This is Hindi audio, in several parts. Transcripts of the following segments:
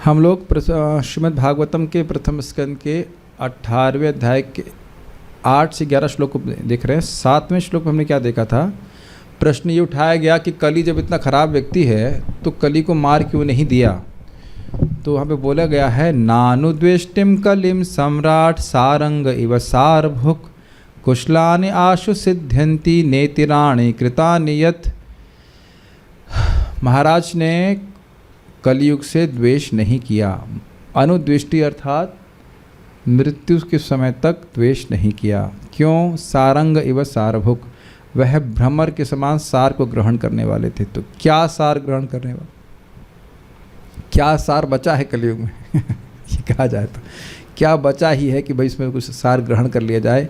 हम लोग श्रीमद् भागवतम के प्रथम स्कंद के 18वें अध्याय के 8 से 11 श्लोक को देख रहे हैं। 7वें श्लोक में हमने क्या देखा था? प्रश्न ये उठाया गया कि कली जब इतना खराब व्यक्ति है तो कली को मार क्यों नहीं दिया? तो वहाँ पे बोला गया है, नानुद्वेष्टिम कलिम सम्राट सारंग इव सारभुक कुशलानि आशु सिद्ध्यंती नेतिराणि कृतानि यत्। महाराज ने कलयुग से द्वेष नहीं किया। अनुद्वेष्टि अर्थात मृत्यु के समय तक द्वेष नहीं किया। क्यों? सारंग इव सारभुक, वह भ्रमर के समान सार को ग्रहण करने वाले थे। तो क्या सार ग्रहण करने वाले? क्या सार बचा है कलयुग में? ये कहा जाए तो क्या बचा ही है कि भाई इसमें कुछ सार ग्रहण कर लिया जाए?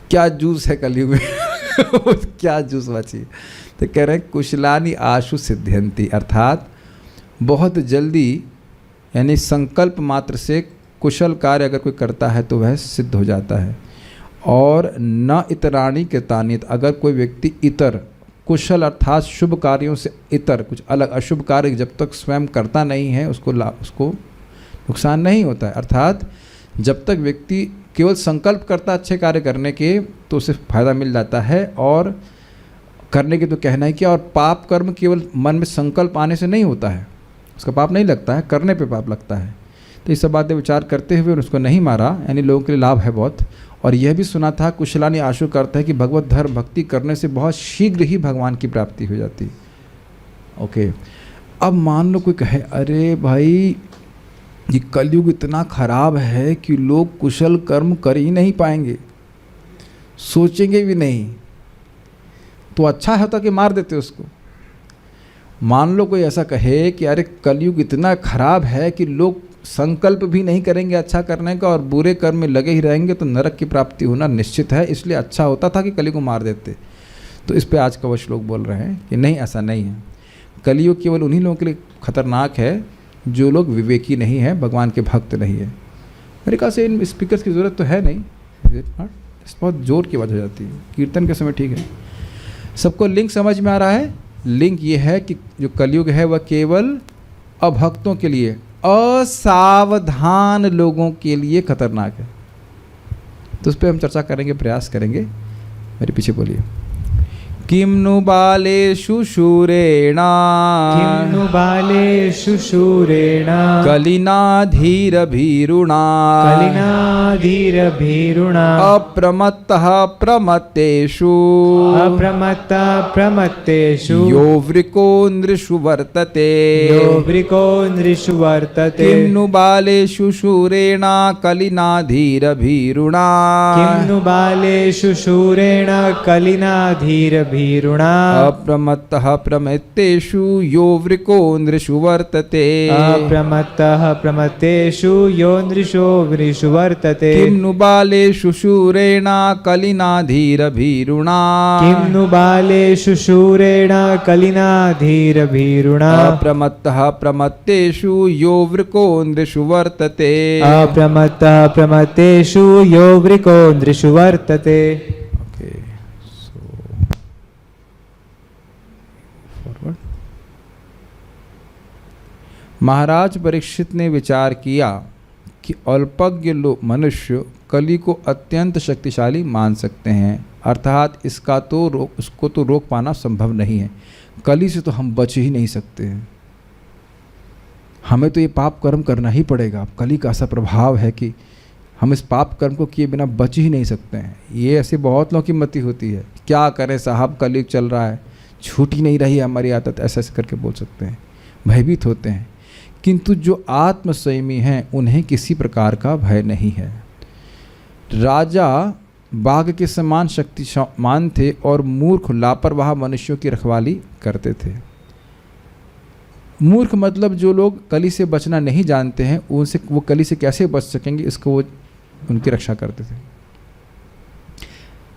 क्या जूस है कलयुग में? क्या जूस बची? तो कह रहे हैं कुशलानि आशु सिद्ध्यंती, अर्थात बहुत जल्दी, यानी संकल्प मात्र से कुशल कार्य अगर कोई करता है तो वह सिद्ध हो जाता है। और न इतराणी कृतानि, अगर कोई व्यक्ति इतर कुशल अर्थात शुभ कार्यों से इतर कुछ अलग अशुभ कार्य जब तक स्वयं करता नहीं है उसको नुकसान नहीं होता है। अर्थात जब तक व्यक्ति केवल संकल्प करता है अच्छे कार्य करने के तो उसे फायदा मिल जाता है। और करने के तो कहना है कि और पाप कर्म केवल मन में संकल्प आने से नहीं होता है, उसका पाप नहीं लगता है, करने पे पाप लगता है। तो ये सब बातें विचार करते हुए उसको नहीं मारा, यानी लोगों के लिए लाभ है बहुत। और यह भी सुना था कुशलानि आशु करता है कि भगवत धर्म भक्ति करने से बहुत शीघ्र ही भगवान की प्राप्ति हो जाती। ओके, अब मान लो कोई कहे, अरे भाई ये कलयुग इतना खराब है कि लोग कुशल कर्म कर ही नहीं पाएंगे, सोचेंगे भी नहीं, तो अच्छा होता कि मार देते उसको। मान लो कोई ऐसा कहे कि अरे कलयुग इतना खराब है कि लोग संकल्प भी नहीं करेंगे अच्छा करने का और बुरे कर्म में लगे ही रहेंगे तो नरक की प्राप्ति होना निश्चित है, इसलिए अच्छा होता था कि कलयुग को मार देते। तो इस पे आज का वो श्लोक बोल रहे हैं कि नहीं, ऐसा नहीं है। कलयुग केवल उन्हीं लोगों के लिए खतरनाक है जो लोग विवेकी नहीं है, भगवान के भक्त नहीं है। मेरे ख्याल से इन स्पीकर्स की ज़रूरत तो है नहीं, बहुत जोर की आवाज़ हो जाती है। कीर्तन के समय ठीक है। सबको लिंक समझ में आ रहा है? लिंक ये है कि जो कलयुग है वह केवल अभक्तों के लिए, असावधान लोगों के लिए खतरनाक है। तो उस पर हम चर्चा करेंगे, प्रयास करेंगे। मेरे पीछे बोलिए। किम नु बालेषु शूरेण, किम नु बालेषु शूरेण, कलिना धीर भीरुणा, कलिना धीर भीरुणा, अप्रमत्तः प्रमत्तेषु, अप्रमत्तः प्रमत्तेषु, यो वृको नृषु वर्तते, यो वृको नृषु वर्तते। किम नु बालेषु शूरेण कलिना धीर भीरुणा, किम नु बालेषु शूरेण कलिना धीर भीरुणा, अप्रमत्तः प्रमत्तेषु यो वृको नृषु वर्तते, अप्रमत्तः प्रमत्तेषु यो नृषो वृषु वर्तते। किम नु बालेषु शूरेण कलिना धीर भीरुणा, किम नु बालेषु शूरेण कलिना धीर भीरुणा, अप्रमत्तः प्रमत्तेषु यो वृको नृषु वर्तते, अप्रमत्तः प्रमत्तेषु यो वृको नृषु वर्तते। महाराज परीक्षित ने विचार किया कि अल्पज्ञ मनुष्य कली को अत्यंत शक्तिशाली मान सकते हैं, अर्थात उसको तो रोक पाना संभव नहीं है। कली से तो हम बच ही नहीं सकते हैं, हमें तो ये पाप कर्म करना ही पड़ेगा। कली का ऐसा प्रभाव है कि हम इस पाप कर्म को किए बिना बच ही नहीं सकते हैं। ये ऐसे बहुत लोगों की मति होती है, क्या करें साहब कलयुग चल रहा है, छूट ही नहीं रही है हमारी आदत, ऐसा ऐसे करके बोल सकते हैं, भयभीत होते हैं। किंतु जो आत्मसंयमी हैं उन्हें किसी प्रकार का भय नहीं है। राजा बाघ के समान शक्तिमान थे और मूर्ख लापरवाह मनुष्यों की रखवाली करते थे। मूर्ख मतलब जो लोग कली से बचना नहीं जानते हैं, उनसे वो कली से कैसे बच सकेंगे इसको वो उनकी रक्षा करते थे।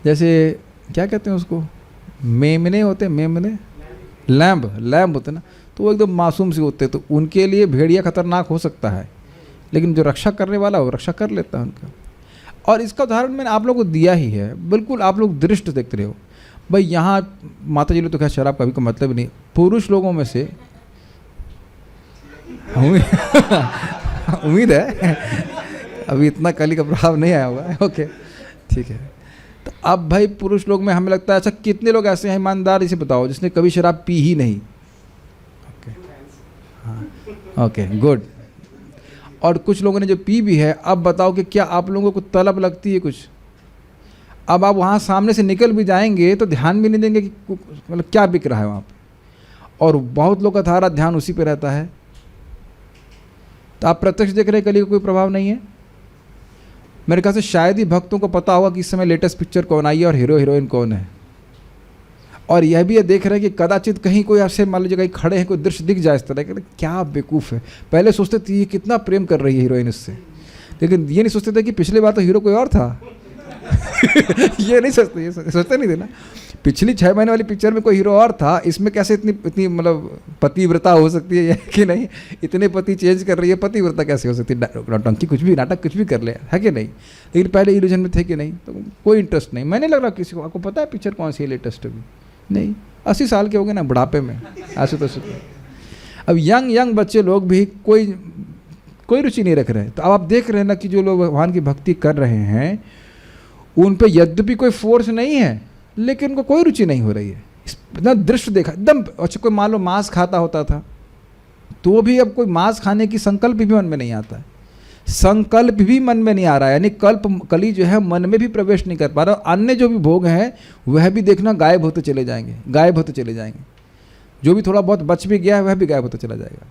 जैसे क्या कहते हैं उसको, मेमने होते, मेमने लैम्ब होते ना, तो वो एकदम मासूम से होते, तो उनके लिए भेड़िया खतरनाक हो सकता है, लेकिन जो रक्षा करने वाला वो रक्षा कर लेता है उनका। और इसका उदाहरण मैंने आप लोगों को दिया ही है, बिल्कुल आप लोग दृष्ट देखते रहे हो। भाई यहाँ माता जी लोग तो खैर शराब कभी का मतलब नहीं, पुरुष लोगों में से उम्मीद है अभी इतना कली का प्रभाव नहीं आया होगा। ओके ठीक है। तो अब भाई पुरुष लोग में हमें लगता है अच्छा कितने लोग ऐसे हैं ईमानदार इसे बताओ जिसने कभी शराब पी ही नहीं? ओके हाँ ओके गुड। और कुछ लोगों ने जो पी भी है, अब बताओ कि क्या आप लोगों को तलब लगती है कुछ? अब आप वहाँ सामने से निकल भी जाएंगे तो ध्यान भी नहीं देंगे कि मतलब क्या बिक रहा है वहाँ पे, और बहुत लोग का सारा ध्यान उसी पे रहता है। तो आप प्रत्यक्ष देख रहे हैं कली का कोई प्रभाव नहीं है। मेरे ख्याल से शायद ही भक्तों को पता होगा कि इस समय लेटेस्ट पिक्चर कौन आई है और हीरो हीरोइन कौन है। और यह भी ये देख रहे हैं कि कदाचित कहीं कोई आपसे मान लीजिए कहीं खड़े हैं, कोई दृश्य दिख जाए इस तरह के, क्या बेवकूफ़ है। पहले सोचते थे ये कितना प्रेम कर रही है हीरोइन इससे, लेकिन ये नहीं सोचते थे कि पिछली बार तो हीरो कोई और था। ये नहीं सोचते, ये सोचते नहीं थे ना। पिछली 6 महीने वाली पिक्चर में कोई हीरो और था, इसमें कैसे इतनी मतलब पतिव्रता हो सकती है कि नहीं? इतने पति चेंज कर रही है, पतिव्रता कैसे हो सकती है? नौटंकी कुछ भी, नाटक कुछ भी कर ले, है कि नहीं? लेकिन पहले इल्यूजन में थे कि नहीं, तो कोई इंटरेस्ट नहीं। मैंने लग रहा किसी को, आपको पता है पिक्चर कौन सी है लेटेस्ट अभी? नहीं, 80 साल के हो गए ना, बुढ़ापे में ऐसे तो। अब यंग बच्चे लोग भी कोई रुचि नहीं रख रहे। तो अब आप देख रहे हैं ना कि जो लोग भगवान की भक्ति कर रहे हैं उन पे यद्यपि कोई फोर्स नहीं है, लेकिन उनको कोई रुचि नहीं हो रही है। इतना दृश्य देखा एकदम। अच्छा कोई मान लो मांस खाता होता था तो भी अब कोई मांस खाने की संकल्प भी मन में नहीं आता है। संकल्प भी मन में नहीं आ रहा है, यानी कली जो है मन में भी प्रवेश नहीं कर पा रहा। अन्य जो भी भोग हैं वह भी देखना गायब होते चले जाएंगे, गायब होते चले जाएंगे। जो भी थोड़ा बहुत बच भी गया है वह भी गायब होता चला जाएगा।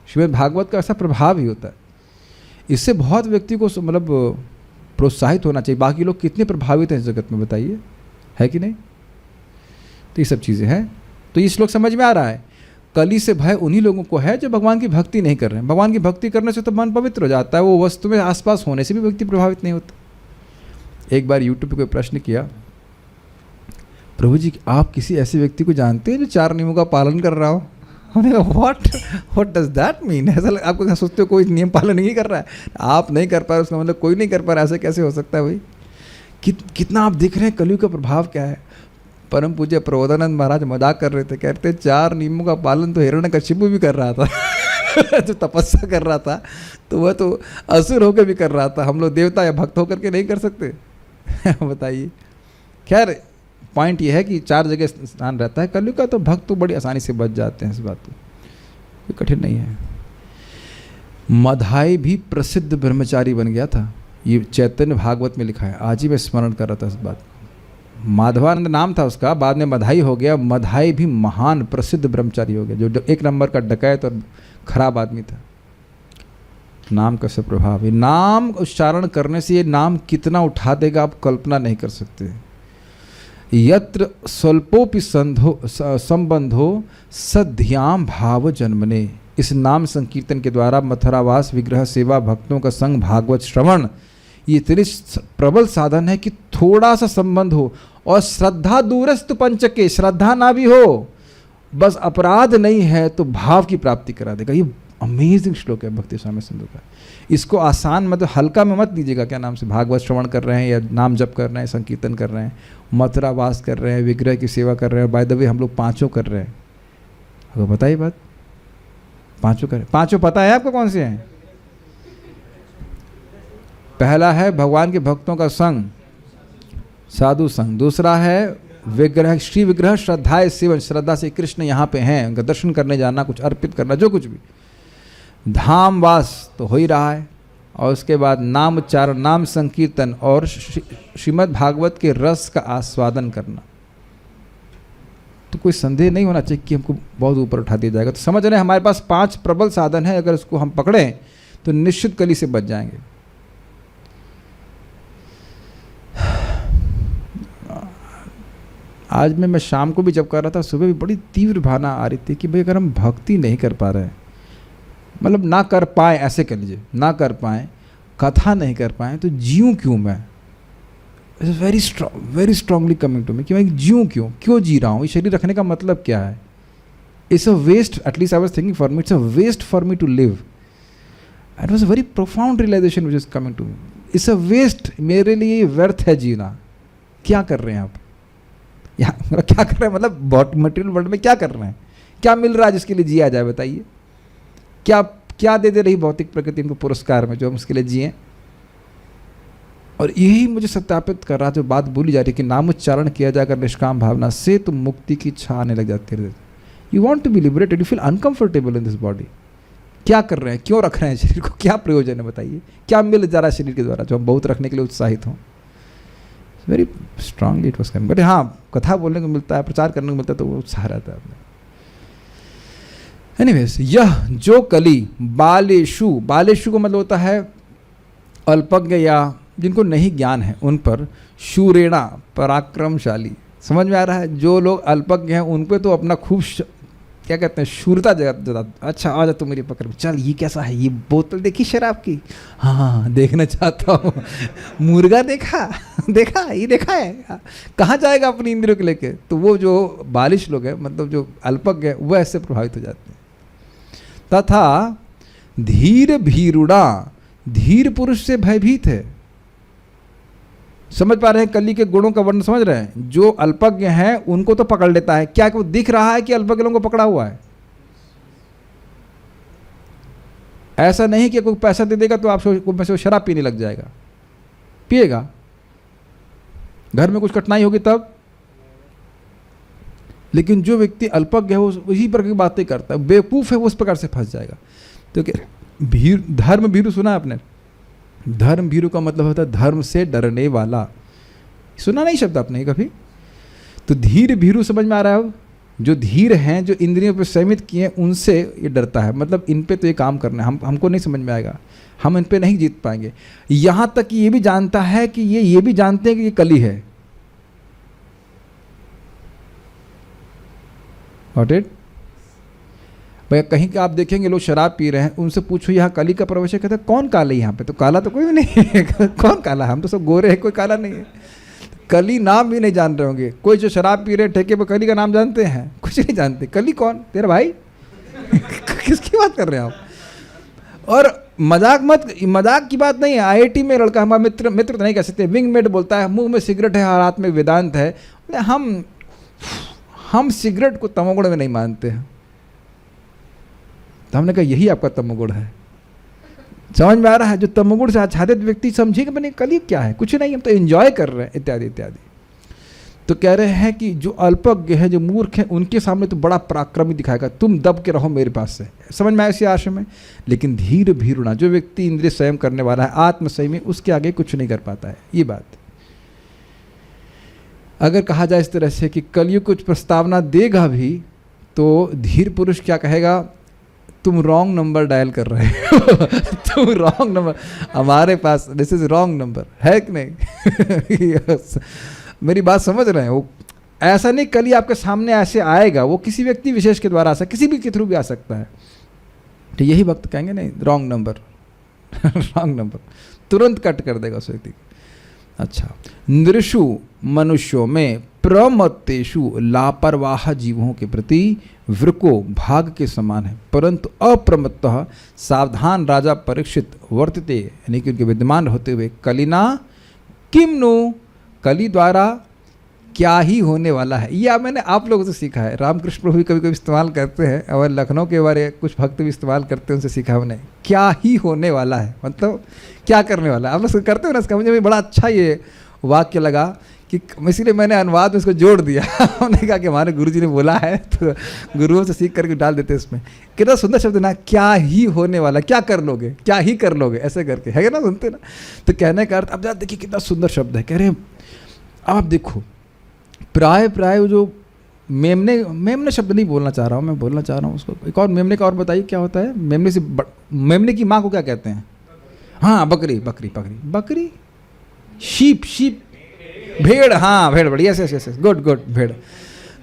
श्रीमद् भागवत का ऐसा प्रभाव ही होता है। इससे बहुत व्यक्ति को मतलब प्रोत्साहित होना चाहिए। बाकी लोग कितने प्रभावित हैं इस जगत में बताइए, है कि नहीं? तो ये सब चीज़ें हैं। तो ये श्लोक समझ में आ रहा है, कली से भय उन्हीं लोगों को है जो भगवान की भक्ति नहीं कर रहे हैं। भगवान की भक्ति करने से तो मन पवित्र हो जाता है, वो वस्तु में आसपास होने से भी व्यक्ति प्रभावित नहीं होता। एक बार यूट्यूब पे कोई प्रश्न किया, प्रभु जी आप किसी ऐसे व्यक्ति को जानते हैं जो 4 नियमों का पालन कर रहा हो? उन्होंने कहा व्हाट डज दैट मीन? ऐसा आपको क्या सोचते हो कोई नियम पालन नहीं कर रहा है? आप नहीं कर पा रहे उसका मतलब कोई नहीं कर पा रहा, ऐसे कैसे हो सकता है भाई? कितना आप देख रहे हैं कलयुग का प्रभाव क्या है। परम पूज्य प्रबोधानंद महाराज मजाक कर रहे थे, कहते 4 नियमों का पालन तो हिरण्यकशिपु भी कर रहा था। जो तपस्या कर रहा था तो वह तो असुर होकर भी कर रहा था, हम लोग देवता या भक्त होकर के नहीं कर सकते? बताइए। खैर पॉइंट ये है कि 4 जगह स्नान रहता है कलयुग का, तो भक्त तो बड़ी आसानी से बच जाते हैं, इस बात कोई कठिन नहीं है। मधाई भी प्रसिद्ध ब्रह्मचारी बन गया था, ये चैतन्य भागवत में लिखा है। आज ही मैं स्मरण कर रहा था इस बात को। माधवानंद नाम था उसका, बाद में मधाई हो गया। मधाई भी महान प्रसिद्ध ब्रह्मचारी हो गया, जो 1 नंबर का डकैत और खराब आदमी था। नाम का सब प्रभाव, ये नाम उच्चारण करने से ये नाम कितना उठा देगा आप कल्पना नहीं कर सकते। यत्र स्वल्पोपि संबंधो सध्याम भाव जन्मने। इस नाम संकीर्तन के द्वारा मथुरावास, विग्रह सेवा, भक्तों का संग, भागवत श्रवण, ये इतनी प्रबल साधन है कि थोड़ा सा संबंध हो। और श्रद्धा दूरस्तु पंचके, श्रद्धा ना भी हो, बस अपराध नहीं है तो भाव की प्राप्ति करा देगा। ये अमेजिंग श्लोक है भक्ति स्वामी सिंधु का। इसको आसान मतलब हल्का में मत लीजिएगा। क्या नाम से भागवत श्रवण कर रहे हैं या नाम जप कर रहे हैं, संकीर्तन कर रहे हैं, मथुरा वास कर रहे हैं, विग्रह की सेवा कर रहे हैं। बाय द वे हम लोग 5 कर रहे हैं। आपको बताइए बात, 5 कर 5 पता है आपको कौन से हैं? पहला है भगवान के भक्तों का संग, साधु संग। दूसरा है विग्रह, श्री विग्रह श्रद्धाए सेवन, श्रद्धा से कृष्ण यहाँ पे हैं, उनका दर्शन करने जाना, कुछ अर्पित करना, जो कुछ भी। धाम वास तो हो ही रहा है। और उसके बाद नाम उच्चारण, नाम संकीर्तन और श्रीमद् भागवत के रस का आस्वादन करना। तो कोई संदेह नहीं होना चाहिए कि हमको बहुत ऊपर उठा दिया जाएगा। तो समझ रहे हैं हमारे पास 5 प्रबल साधन है, अगर उसको हम पकड़ें तो निश्चित कली से बच जाएंगे। आज मैं शाम को भी जब कर रहा था, सुबह भी बड़ी तीव्र भावना आ रही थी कि भाई अगर हम भक्ति नहीं कर पा रहे हैं, मतलब ना कर पाए, ऐसे कह लीजिए, ना कर पाए, कथा नहीं कर पाए, तो जीऊँ क्यों मैं? It's very strongly coming to me कि मैं जीऊँ क्यों जी रहा हूँ? ये शरीर रखने का मतलब क्या है? It's a waste, at least I was thinking for me, it's a waste for me to live. It was a very profound realization which is coming to me. It's a waste, मेरे लिए व्यर्थ है जीना। क्या कर रहे हैं आप यहाँ? मतलब क्या कर रहे हैं, मतलब मटेरियल वर्ल्ड में क्या कर रहे हैं? क्या मिल रहा है जिसके लिए जिया जाए? बताइए। क्या क्या दे दे रही भौतिक प्रकृति इनको पुरस्कार में जो हम उसके लिए जिए। और यही मुझे सत्यापित कर रहा, जो बात बोली जा रही है कि नामोच्चारण किया जाकर निष्काम भावना से तो मुक्ति की इच्छा आने लग जाती है। You want to be liberated, you feel uncomfortable in this body. क्या कर रहे हैं, क्यों रख रहे हैं शरीर को, क्या प्रयोजन है बताइए, क्या मिल जा रहा है शरीर के द्वारा जो हम बहुत रखने के लिए उत्साहित हों। Very strongly it was coming, but हाँ कथा बोलने को मिलता है, प्रचार करने को मिलता है तो वो उत्साह रहता है अपने। एनीवेज, यह जो कली बालेशु, बालेशु को मतलब होता है अल्पज्ञ या जिनको नहीं ज्ञान है उन पर, शूरेणा पराक्रमशाली, समझ में आ रहा है। जो लोग अल्पज्ञ हैं उन पे तो अपना खूब क्या कहते हैं शूरता जता, अच्छा आ जा तू मेरी पकड़ में, चल ये कैसा है, ये बोतल देखी शराब की, हाँ देखना चाहता हूँ, मुर्गा देखा देखा ये देखा है, कहाँ जाएगा अपनी इंद्रियों को लेके। तो वो जो बालिश लोग हैं, मतलब जो अल्पज्ञ है, वो ऐसे प्रभावित हो जाते हैं। तथा धीर भीरुड़ा, धीर पुरुष से भयभीत है। समझ पा रहे हैं कली के गुणों का वर्णन समझ रहे हैं। जो अल्पज्ञ हैं उनको तो पकड़ लेता है, क्या वो दिख रहा है कि अल्पज्ञ लोगों को पकड़ा हुआ है। ऐसा नहीं कि कोई पैसा दे देगा तो आप में से शराब पीने लग जाएगा, पिएगा, घर में कुछ कठिनाई होगी तब। लेकिन जो व्यक्ति अल्पज्ञ है वो उसी प्रकार की बातें करता है, बेवकूफ है वो उस प्रकार से फंस जाएगा। तो धर्म भीरु सुना है आपने? धर्म भीरु का मतलब होता है धर्म से डरने वाला, सुना नहीं शब्द आपने कभी? तो धीर भीरु समझ में आ रहा है? अब जो धीर हैं, जो इंद्रियों पर संयमित किए, उनसे ये डरता है, मतलब इन पे तो ये काम करना है, हमको नहीं समझ में आएगा, हम इन पे नहीं जीत पाएंगे। यहाँ तक कि ये भी जानता है कि ये भी जानते हैं कि ये कली है। Got it? भाई कहीं का आप देखेंगे लोग शराब पी रहे हैं, उनसे पूछो यहाँ कली का प्रवेश है, कहते हैं कौन काला है यहाँ पे? तो काला तो कोई भी नहीं है कौन काला है, हम तो सब गोरे हैं, कोई काला नहीं है। कली नाम भी नहीं जान रहे होंगे। कोई जो शराब पी रहे हैं ठेके पर, कली का नाम जानते हैं? कुछ नहीं जानते। कली कौन? तेरा भाई किसकी बात कर रहे हैं आप? और मजाक की बात नहीं है। IIT में लड़का, हमारा मित्र तो नहीं कह सकते, विंगमेट बोलता है मुंह में सिगरेट है और हाथ में वेदांत है। हम सिगरेट को तमोगुण में नहीं मानते हैं। तो हमने कहा यही आपका तमोगुण है। समझ में आ रहा है? जो तमोगुण से आच्छादित व्यक्ति समझेगा मैंने कली क्या है, कुछ नहीं, हम तो एंजॉय कर रहे हैं इत्यादि इत्यादि। तो कह रहे हैं कि जो अल्पज्ञ है, जो मूर्ख है, उनके सामने तो बड़ा पराक्रमी दिखाएगा, तुम दब के रहो मेरे पास से। समझ में आया इसी आशय में? लेकिन धीर भीरुणा, जो व्यक्ति इंद्रिय संयम करने वाला है, आत्मसंयमी, उसके आगे कुछ नहीं कर पाता है। ये बात अगर कहा जाए इस तरह से कि कलयुग कुछ प्रस्तावना देगा भी, तो धीर पुरुष क्या कहेगा? तुम रॉन्ग नंबर डायल कर रहे हो तुम रॉन्ग नंबर, हमारे पास दिस इज रॉन्ग नंबर है कि नहीं yes. मेरी बात समझ रहे हैं? वो ऐसा नहीं कल ही आपके सामने ऐसे आएगा, वो किसी व्यक्ति विशेष के द्वारा आ सकता, किसी भी के थ्रू भी आ सकता है। तो यही वक्त कहेंगे नहीं रॉन्ग नंबर रॉन्ग नंबर, तुरंत कट कर देगा उस व्यक्ति। अच्छा, नृषु मनुष्यों में, प्रमत्तेषु लापरवाह जीवों के प्रति, वृको भाग के समान है, परंतु अप्रमत्तः सावधान राजा परीक्षित वर्तते, यानी कि उनके विद्यमान होते हुए, कलिना किम नु, कली द्वारा क्या ही होने वाला है। यह मैंने आप लोगों से सीखा है। रामकृष्ण प्रभु भी कभी कभी इस्तेमाल करते हैं, और लखनऊ के बारे कुछ भक्त भी इस्तेमाल करते हैं, उनसे सीखा मैंने। क्या ही होने वाला है मतलब क्या करने वाला है, आप लोग करते हो ना। इसका मुझे बड़ा अच्छा ये वाक्य लगा कि इसीलिए मैंने अनुवाद में इसको जोड़ दिया उन्होंने कहा कि हमारे गुरुजी ने बोला है, तो गुरुओं से सीख करके डाल देते इसमें। कितना सुंदर शब्द ना, क्या ही होने वाला, क्या कर लोगे, क्या ही कर लोगे, ऐसे करके है ना, सुनते ना। तो कहने का अर्थ, अब जरा देखिए कितना सुंदर शब्द है। कह रहे अब आप देखो, प्राय जो मेमने शब्द नहीं बोलना चाह रहा हूँ मैं, बोलना चाह रहा हूँ उसको एक और मेमने का। और बताइए क्या होता है मेमने से? मेमने की माँ को क्या कहते हैं? हाँ, बकरी बकरी बकरी बकरी, शीप शीप, भेड़, हाँ भेड़, बढ़िया से गुड भेड़।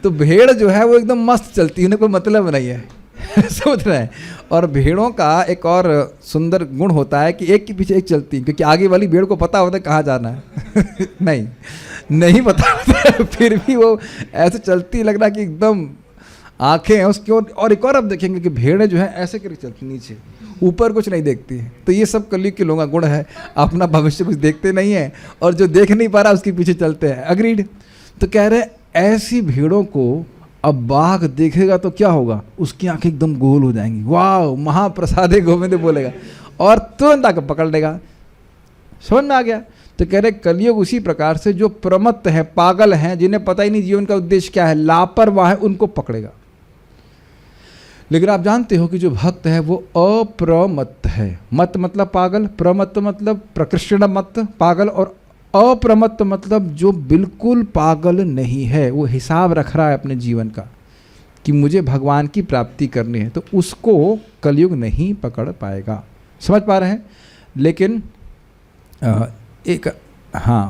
तो भेड़ जो है वो एकदम मस्त चलती है, उन्हें कोई मतलब नहीं है समझ रहे हैं। और भेड़ों का एक और सुंदर गुण होता है कि एक के पीछे एक चलती है, क्योंकि आगे वाली भेड़ को पता होता है कहाँ जाना है नहीं पता होता है, फिर भी वो ऐसे चलती, लग रहा कि एकदम आंखें हैं उसकी ओर। और एक और आप देखेंगे कि भेड़ें जो है ऐसे करके चलती, नीचे ऊपर कुछ नहीं देखती है। तो ये सब कलयुग के लोगों का गुण है, अपना भविष्य कुछ देखते नहीं है, और जो देख नहीं पा रहा उसके पीछे चलते हैं। अग्रीड। तो कह रहे ऐसी भेड़ों को अब बाघ देखेगा तो क्या होगा, उसकी आंखें एकदम गोल हो जाएंगी, वाह महाप्रसादे गोविंद बोलेगा, और तुरंत आकर पकड़ लेगा। समझ में आ गया? तो कह रहे कलयुग उसी प्रकार से जो प्रमत्त है, पागल हैं, जिन्हें पता ही नहीं जीवन का उद्देश्य क्या है, लापरवाह है, उनको पकड़ेगा। लेकिन आप जानते हो कि जो भक्त है वो अप्रमत्त है। मत मतलब पागल, प्रमत्त मतलब प्रकृष्ण मत पागल, और अप्रमत्त मतलब जो बिल्कुल पागल नहीं है, वो हिसाब रख रहा है अपने जीवन का कि मुझे भगवान की प्राप्ति करनी है, तो उसको कलयुग नहीं पकड़ पाएगा। समझ पा रहे हैं? लेकिन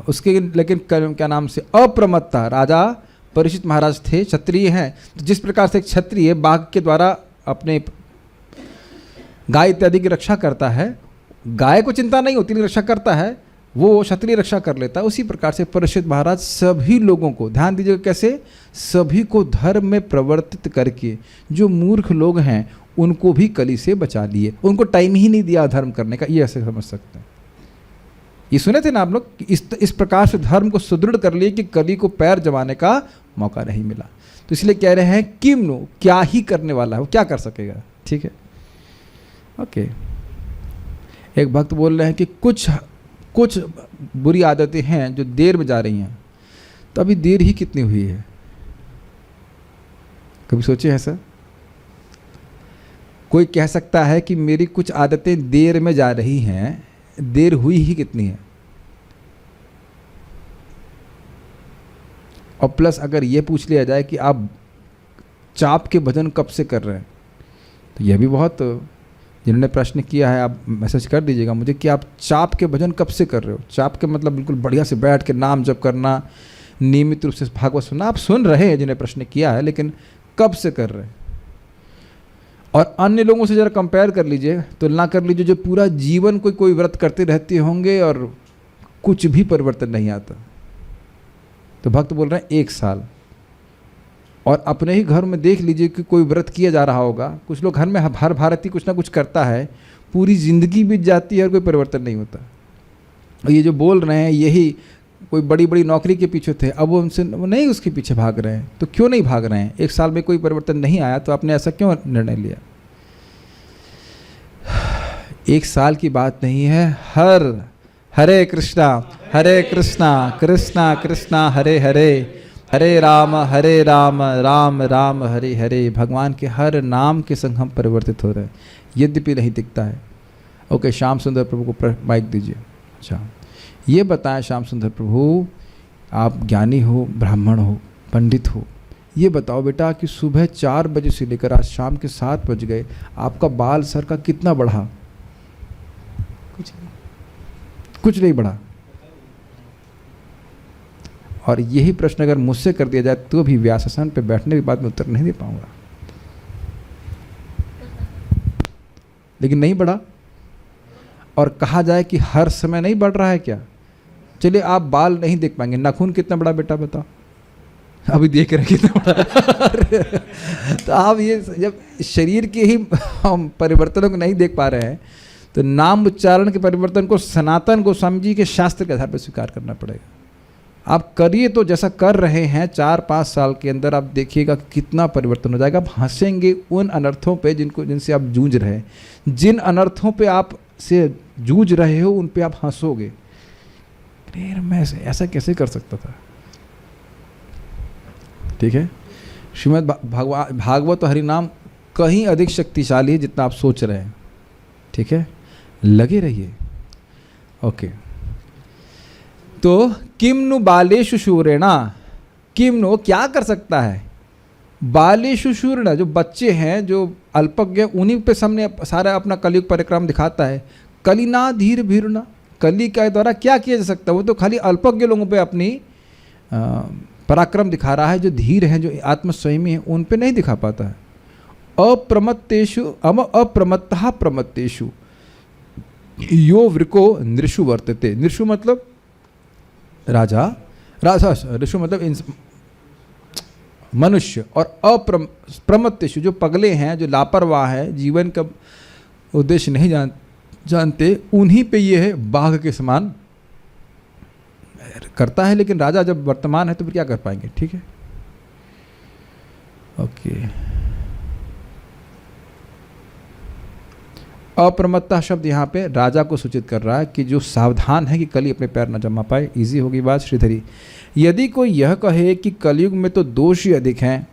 उसके लेकिन क्या नाम से अप्रमत्ता, राजा परीक्षित महाराज थे, क्षत्रिय हैं, तो जिस प्रकार से एक क्षत्रिय बाघ के द्वारा अपने गाय इत्यादि की रक्षा करता है, गाय को चिंता नहीं होती लेकिन रक्षा करता है, वो क्षत्रिय रक्षा कर लेता है, उसी प्रकार से परीक्षित महाराज सभी लोगों को, ध्यान दीजिएगा कैसे, सभी को धर्म में प्रवर्तित करके जो मूर्ख लोग हैं उनको भी कली से बचा लिए, उनको टाइम ही नहीं दिया धर्म करने का। ये ऐसे समझ सकते हैं। ये सुने थे ना आप लोग, इस प्रकार से धर्म को सुदृढ़ कर लिए कि कली को पैर जमाने का मौका नहीं मिला। तो इसलिए कह रहे हैं किम्नु, क्या ही करने वाला है, वो क्या कर सकेगा। ठीक है, ओके। एक भक्त बोल रहे हैं कि कुछ बुरी आदतें हैं जो देर में जा रही हैं, तो अभी देर ही कितनी हुई है, कभी सोचे ऐसा? कोई कह सकता है कि मेरी कुछ आदतें देर में जा रही हैं, देर हुई ही कितनी है? और प्लस अगर ये पूछ लिया जाए कि आप चाप के भजन कब से कर रहे हैं, तो यह भी बहुत, जिन्होंने प्रश्न किया है आप मैसेज कर दीजिएगा मुझे कि आप चाप के भजन कब से कर रहे हो। चाप के मतलब बिल्कुल बढ़िया से बैठ के नाम जप करना, नियमित रूप से भागवत सुनना, आप सुन रहे हैं जिन्हें प्रश्न किया है, लेकिन कब से कर रहे हैं? और अन्य लोगों से ज़रा कंपेयर कर लीजिए, तुलना कर लीजिए, जो पूरा जीवन कोई व्रत करते रहते होंगे और कुछ भी परिवर्तन नहीं आता। तो भक्त बोल रहे हैं 1 साल। और अपने ही घर में देख लीजिए कि कोई व्रत किया जा रहा होगा, कुछ लोग घर में हर भारतीय कुछ ना कुछ करता है, पूरी ज़िंदगी बीत जाती है और कोई परिवर्तन नहीं होता। और ये जो बोल रहे हैं यही कोई बड़ी बड़ी नौकरी के पीछे थे, अब वो उनसे वो नहीं उसके पीछे भाग रहे हैं। तो क्यों नहीं भाग रहे हैं? 1 साल में कोई परिवर्तन नहीं आया तो आपने ऐसा क्यों निर्णय लिया? 1 साल की बात नहीं है, हरे कृष्णा कृष्णा कृष्णा हरे हरे, हरे राम राम राम हरे हरे। भगवान के हर नाम के संग हम परिवर्तित हो रहे हैं, यद्यपि नहीं दिखता है। ओके, श्याम सुंदर प्रभु को माइक दीजिए। अच्छा, ये बताएं श्याम सुंदर प्रभु, आप ज्ञानी हो, ब्राह्मण हो, पंडित हो, ये बताओ बेटा कि सुबह 4 बजे से लेकर आज शाम के 7 बज गए, आपका बाल सर का कितना बढ़ा? कुछ नहीं बढ़ा। और यही प्रश्न अगर मुझसे कर दिया जाए तो भी व्यासासन पे बैठने के बाद मैं उत्तर नहीं दे पाऊंगा। लेकिन नहीं बढ़ा। और कहा जाए कि हर समय नहीं बढ़ रहा है क्या? चलिए, आप बाल नहीं देख पाएंगे, नाखून कितना बड़ा बेटा बताओ? अभी देख रहे हैं कितना बड़ा। तो आप ये जब शरीर के ही हम परिवर्तनों को नहीं देख पा रहे हैं, तो नाम उच्चारण के परिवर्तन को सनातन गोस्वामी जी के शास्त्र के आधार पर स्वीकार करना पड़ेगा। आप करिए तो जैसा कर रहे हैं 4-5 साल के अंदर आप देखिएगा कितना परिवर्तन हो जाएगा। आप हंसेंगे उन अनर्थों पे जिनसे आप जूझ रहे हैं। जिन अनर्थों पे आप से जूझ रहे हो उन पे आप हंसोगे, अरे मैं ऐसा कैसे कर सकता था। ठीक है, श्रीमद् भागवत हरिनाम कहीं अधिक शक्तिशाली है जितना आप सोच रहे हैं। ठीक है, लगे रहिए। ओके, तो किम्नु बालेषु शूरेणा, किम्नु क्या कर सकता है? बालेषु शूरेणा, जो बच्चे हैं, जो अल्पज्ञ, उन्हीं पे सामने सारा अपना कलयुग परिक्रम दिखाता है। कलिना धीर भीरुना, कली के द्वारा क्या किया जा सकता है? वो तो खाली अल्पज्ञ लोगों पे अपनी पराक्रम दिखा रहा है। जो धीर हैं, जो आत्मस्वयमी हैं, उन पे नहीं दिखा पाता है। अप्रमत्तेषु अप्रमत्तः प्रमत्तेषु यो वृको नृषु वर्तते। नृषु मतलब राजा, ऋषु मतलब मनुष्य। और अप्रमत्तेषु जो पगले हैं, जो लापरवाह है, जीवन का उद्देश्य नहीं जानते, उन्हीं पे ये है बाघ के समान करता है। लेकिन राजा जब वर्तमान है तो फिर क्या कर पाएंगे? ठीक है, ओके। अप्रमत्ता शब्द यहाँ पे राजा को सूचित कर रहा है कि जो सावधान है कि कली अपने पैर न जमा पाए। इजी होगी बात श्रीधरी। यदि कोई यह कहे कि कलयुग में तो दोष ही अधिक हैं,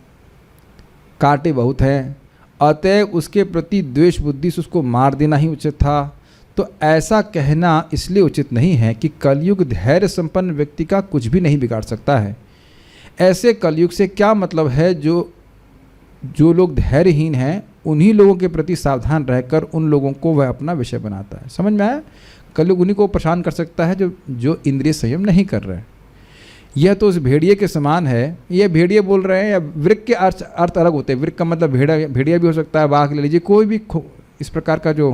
कांटे बहुत हैं, अतएव उसके प्रति द्वेष बुद्धि से उसको मार देना ही उचित था, तो ऐसा कहना इसलिए उचित नहीं है कि कलयुग धैर्य संपन्न व्यक्ति का कुछ भी नहीं बिगाड़ सकता है। ऐसे कलयुग से क्या मतलब है? जो लोग धैर्यहीन हैं उन्हीं लोगों के प्रति सावधान रहकर उन लोगों को वह अपना विषय बनाता है। समझ में आया? कलयुग उन्हीं को परेशान कर सकता है जो इंद्रिय संयम नहीं कर रहे हैं। यह तो उस भेड़िए के समान है। ये भेड़िए बोल रहे हैं या वृक्क के अर्थ अलग होते हैं। वृक्क का मतलब भेड़िया भी हो सकता है, बाघ ले लीजिए, कोई भी इस प्रकार का जो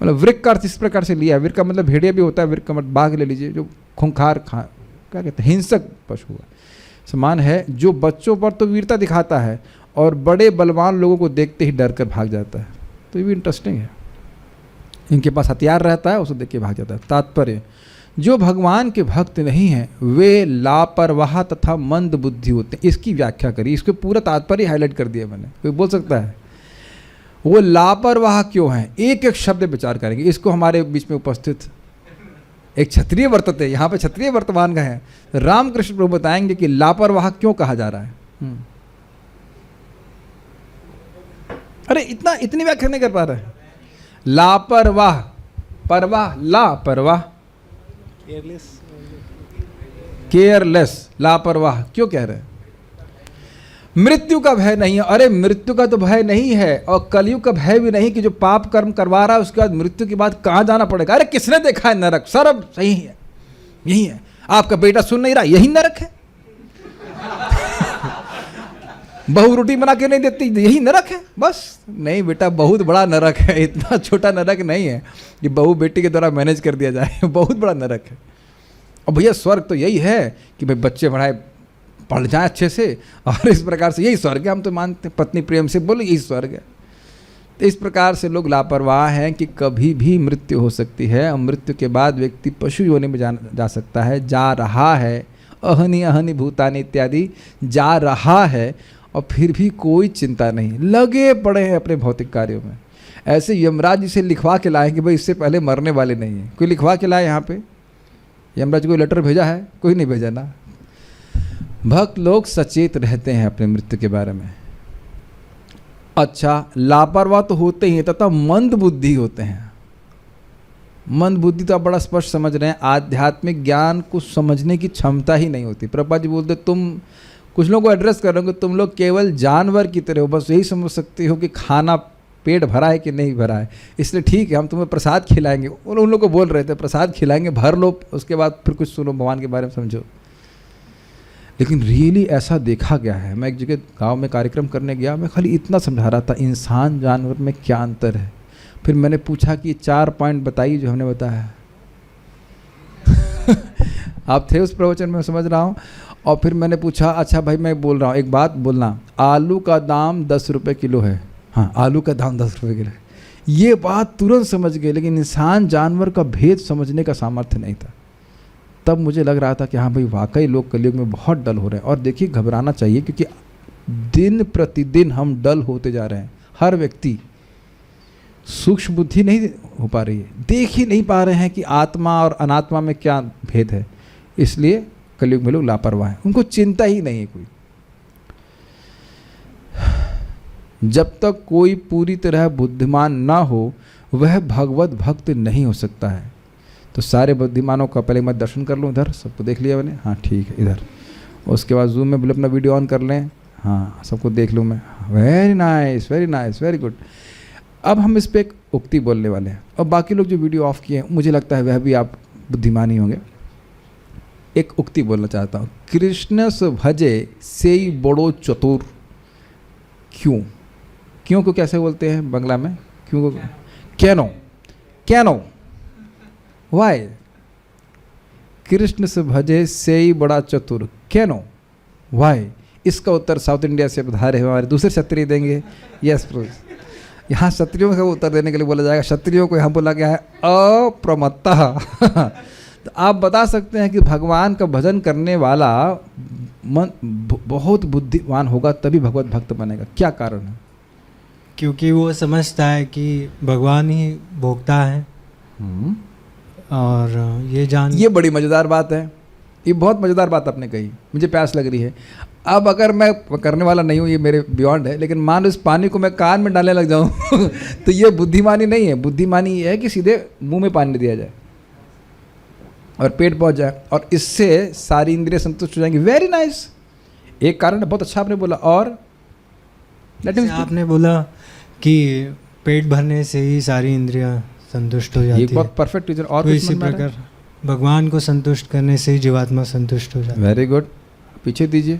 मतलब वृक्क का अर्थ इस प्रकार से लिया है। वृक्क का मतलब भेड़िया भी होता है, वृक्क का मतलब बाघ ले लीजिए, जो खूंखार क्या कहते हैं, हिंसक पशु है, समान है, जो बच्चों पर तो वीरता दिखाता है और बड़े बलवान लोगों को देखते ही डर कर भाग जाता है। तो ये भी इंटरेस्टिंग है। इनके पास हथियार रहता है, उसे देख के भाग जाता है। तात्पर्य, जो भगवान के भक्त नहीं हैं वे लापरवाह तथा मंद बुद्धि होते हैं। इसकी व्याख्या करी, इसको पूरा तात्पर्य हाईलाइट कर दिया मैंने। कोई बोल सकता है वो लापरवाह क्यों हैं? एक एक शब्द विचार करेंगे। इसको हमारे बीच में उपस्थित एक क्षत्रिय वर्तते, यहाँ पे क्षत्रिय वर्तमान का है, रामकृष्ण प्रभु बताएंगे कि लापरवाह क्यों कहा जा रहा है। अरे इतनी व्याख्या नहीं कर पा रहे। लापरवाह, परवाह, लापरवाह, केयरलेस, लापरवाह क्यों कह रहे हैं? मृत्यु का भय नहीं है। अरे मृत्यु का तो भय नहीं है, और कलयुग का भय भी नहीं कि जो पाप कर्म करवा रहा है उसके बाद मृत्यु के बाद कहाँ जाना पड़ेगा। अरे किसने देखा है नरक? सर अब सही है, यही है। आपका बेटा सुन नहीं रहा, यही नरक है। बहू रोटी बना के नहीं देती, यही नरक है। बस नहीं बेटा, बहुत बड़ा नरक है, इतना छोटा नरक नहीं है कि बहू बेटी के द्वारा मैनेज कर दिया जाए, बहुत बड़ा नरक है। और भैया स्वर्ग तो यही है कि भाई बच्चे पढ़ाए, पढ़ जाए अच्छे से, और इस प्रकार से यही स्वर्ग है। हम तो मानते पत्नी प्रेम से बोले यही स्वर्ग है। तो इस प्रकार से लोग लापरवाह हैं कि कभी भी मृत्यु हो सकती है, और मृत्यु के बाद व्यक्ति पशु योनि में जा सकता है, जा रहा है, अहनि अहनि भूतानि इत्यादि जा रहा है, और फिर भी कोई चिंता नहीं, लगे पड़े हैं अपने भौतिक कार्यों में। ऐसे यमराज जी से लिखवा के लाए कि भाई इससे पहले मरने वाले नहीं है। कोई लिखवा के लाए यहाँ पे? यमराज को लेटर भेजा है? कोई नहीं भेजा ना। भक्त लोग सचेत रहते हैं अपने मृत्यु के बारे में। अच्छा, लापरवाह तो होते ही हैं तथा मंद बुद्धि होते हैं। मंद बुद्धि तो आप बड़ा स्पष्ट समझ रहे हैं, आध्यात्मिक ज्ञान को समझने की क्षमता ही नहीं होती। प्रभुपाद जी बोलते तुम कुछ लोगों को एड्रेस कर रहे हो, तुम लोग केवल जानवर की तरह हो, बस यही समझ सकते हो कि खाना पेट भरा है कि नहीं भरा है, इसलिए ठीक है हम तुम्हें प्रसाद खिलाएंगे। उन लोग को बोल रहे थे प्रसाद खिलाएंगे, भर लो, उसके बाद फिर कुछ सुनो, भगवान के बारे में समझो। लेकिन रियली ऐसा देखा गया है। मैं एक जगह गांव में कार्यक्रम करने गया, मैं खाली इतना समझा रहा था इंसान जानवर में क्या अंतर है। फिर मैंने पूछा कि 4 पॉइंट बताइए जो हमने बताया। आप थे उस प्रवचन में, समझ रहा हूँ। और फिर मैंने पूछा अच्छा भाई मैं बोल रहा हूँ, एक बात बोलना, आलू का दाम 10 रुपये किलो है। हाँ, आलू का दाम 10 रुपये किलो है। ये बात तुरंत समझ गए, लेकिन इंसान जानवर का भेद समझने का सामर्थ्य नहीं था। तब मुझे लग रहा था कि हाँ भाई वाकई लोग कलयुग में बहुत डल हो रहे हैं। और देखिए घबराना चाहिए, क्योंकि दिन प्रतिदिन हम डल होते जा रहे हैं। हर व्यक्ति सूक्ष्म बुद्धि नहीं हो पा रही है, देख ही नहीं पा रहे हैं कि आत्मा और अनात्मा में क्या भेद है। इसलिए कलयुग में लोग लापरवाह हैं, उनको चिंता ही नहीं है कोई। जब तक कोई पूरी तरह बुद्धिमान ना हो वह भगवत भक्त नहीं हो सकता है। तो सारे बुद्धिमानों का पहले मैं दर्शन कर लूँ। इधर सबको देख लिया मैंने? हाँ ठीक है। इधर उसके बाद जूम में बोले अपना वीडियो ऑन कर लें। हाँ सबको देख लूँ मैं। Very nice, very nice, very good. अब हम इस पर एक उक्ति बोलने वाले हैं, और बाकी लोग जो वीडियो ऑफ किए हैं मुझे लगता है वह भी आप बुद्धिमान ही होंगे। एक उक्ति बोलना चाहता हूँ, कृष्ण से भजे सेई बड़ो चतुर। क्यों? क्यों को कैसे बोलते हैं बंगला में? क्यों को कैनो, कैनो, वाई? कृष्ण से भजे सेई बड़ा चतुर, कैनो, वाई? इसका उत्तर साउथ इंडिया से पधारे हमारे दूसरे क्षत्रिय देंगे। Yes please. यहाँ क्षत्रियों का उत्तर देने के लिए बोला जाएगा। क्षत्रियों को यहाँ बोला गया है अप्रमत्तः। तो आप बता सकते हैं कि भगवान का भजन करने वाला मन बहुत बुद्धिमान होगा तभी भगवत भक्त बनेगा, क्या कारण है? क्योंकि वो समझता है कि भगवान ही भोगता है। और ये बड़ी मज़ेदार बात है, ये बहुत मज़ेदार बात आपने कही, मुझे प्यास लग रही है। अब अगर मैं करने वाला नहीं हूँ, ये मेरे बियॉन्ड है, लेकिन मान लो इस पानी को मैं कान में डालने लग जाऊँ तो ये बुद्धिमानी नहीं है। बुद्धिमानी ये है कि सीधे मुंह में पानी दिया जाए और पेट पहुँच जाए, और इससे सारी इंद्रियाँ संतुष्ट हो जाएंगी। वेरी नाइस, एक कारण है, बहुत अच्छा आपने बोला। और आपने बोला कि पेट भरने से ही सारी इंद्रियां संतुष्ट हो जाती है, एक बहुत परफेक्ट टीचर। और तो इसी प्रकार भगवान को संतुष्ट करने से ही जीवात्मा संतुष्ट हो जाती है। वेरी गुड, पीछे दीजिए,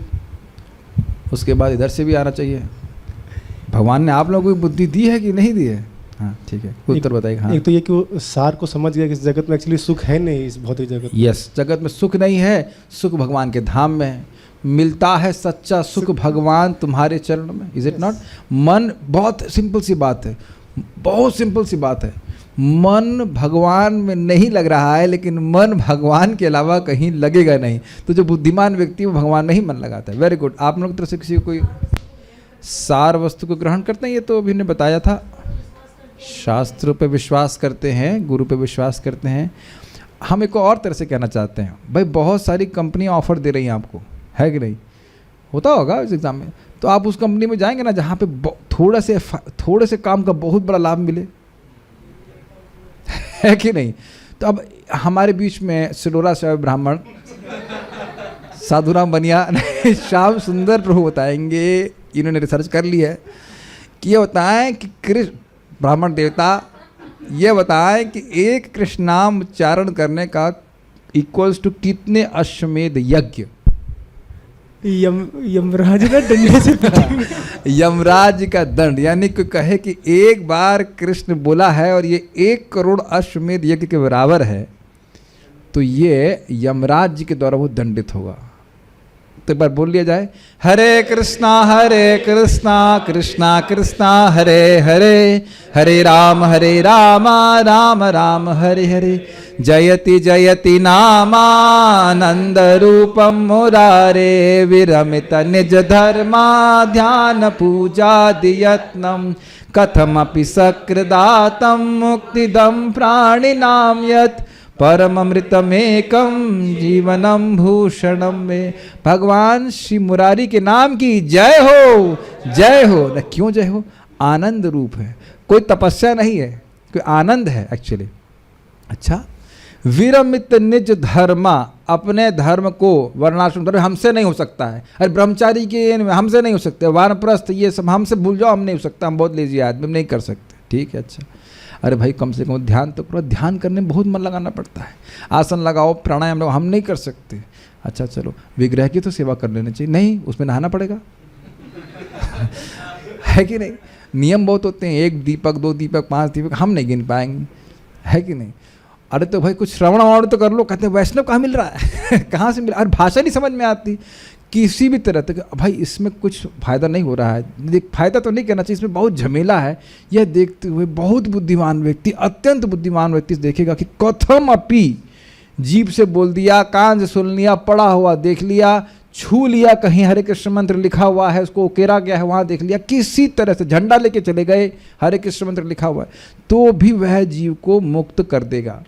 उसके बाद इधर से भी आना चाहिए। भगवान ने आप लोगों को बुद्धि दी है कि नहीं दी है? हाँ ठीक है, उत्तर बताइए। हाँ, एक तो ये कि वो सार को समझ गया कि इस जगत में एक्चुअली सुख है नहीं, इस भौतिक जगत में। यस, जगत में सुख नहीं है, सुख भगवान के धाम में है। मिलता है सच्चा सुख भगवान तुम्हारे चरण में, इज इट नॉट? मन, बहुत सिंपल सी बात है, बहुत सिंपल सी बात है। मन भगवान में नहीं लग रहा है, लेकिन मन भगवान के अलावा कहीं लगेगा नहीं। तो जो बुद्धिमान व्यक्ति वो भगवान में ही मन लगाता है। Very good. आप लोग तरफ से किसी को कोई सार वस्तु को ग्रहण करते हैं? ये तो अभी ने बताया था, शास्त्रों पे विश्वास करते हैं, गुरु पे विश्वास करते हैं। हम एक और तरह से कहना चाहते हैं, भाई बहुत सारी कंपनियां ऑफर दे रही हैं आपको, है कि नहीं? होता होगा इस एग्ज़ाम में। तो आप उस कंपनी में जाएंगे ना जहाँ पे थोड़े से काम का बहुत बड़ा लाभ मिले, है कि नहीं? तो अब हमारे बीच में सिलोरा से ब्राह्मण साधुराम बनिया श्याम सुंदर प्रभु बताएंगे, इन्होंने रिसर्च कर लिया है कि ये बताएं कि कृष्ण ब्राह्मण देवता ये बताएं कि एक कृष्ण नाम उच्चारण करने का इक्वल्स टू कितने अश्वमेध यज्ञ? यमराज ना डंडे से यमराज का दंड, यानी कि कहे कि एक बार कृष्ण बोला है और ये 1 करोड़ अश्वमेध यज्ञ के बराबर है, तो ये यमराज जी के द्वारा वो दंडित होगा। तो एक बार बोल लिया जाए, हरे कृष्णा कृष्णा कृष्णा हरे हरे, हरे राम राम राम हरे हरे, जयति जयति नामानंद रूपम मुरारे, विरमित निज धर्मा ध्यान पूजा दियत्नम, कथमपि सकृदातम मुक्तिदम प्राणिनाम यत्, परममृतमेकम जीवनम भूषणम में। भगवान श्री मुरारी के नाम की जय हो, जय हो। न क्यों जय हो? आनंद रूप है, कोई तपस्या नहीं है, कोई आनंद है एक्चुअली। अच्छा, विरमित निज धर्मा, अपने धर्म को, वर्णाश्रम धर्म हमसे नहीं हो सकता है। अरे ब्रह्मचारी के हमसे नहीं हो सकते, वानप्रस्थ ये सब हमसे भूल जाओ, हम नहीं हो सकता, हम बहुत लेजी आदमी, हम नहीं कर सकते। ठीक है, अच्छा, अरे भाई कम से कम ध्यान तो करो। ध्यान करने में बहुत मन लगाना पड़ता है, आसन लगाओ, प्राणायाम लगाओ, हम नहीं कर सकते। अच्छा चलो, विग्रह की तो सेवा कर लेनी चाहिए, नहीं उसमें नहाना पड़ेगा है कि नहीं? नियम बहुत होते हैं, 1 दीपक 2 दीपक 5 दीपक, हम नहीं गिन पाएंगे, है कि नहीं? अरे तो भाई कुछ श्रवण वर्ण तो कर लो। कहते हैं वैष्णव कहाँ मिल रहा है कहाँ से मिल रहा है? अरे भाषा नहीं समझ में आती किसी भी तरह तक। भाई इसमें कुछ फ़ायदा नहीं हो रहा है, फ़ायदा तो नहीं कहना चाहिए, इसमें बहुत झमेला है। यह देखते हुए बहुत बुद्धिमान व्यक्ति, अत्यंत बुद्धिमान व्यक्ति देखेगा कि कथम अपी, जीभ से बोल दिया, कान से सुन लिया, पढ़ा हुआ देख लिया, छू लिया, कहीं हरे कृष्ण मंत्र लिखा हुआ है उसको उकेरा गया है वहाँ देख लिया, किसी तरह से झंडा लेके चले गए, हरे कृष्ण मंत्र लिखा हुआ है, तो भी वह जीव को मुक्त कर देगा।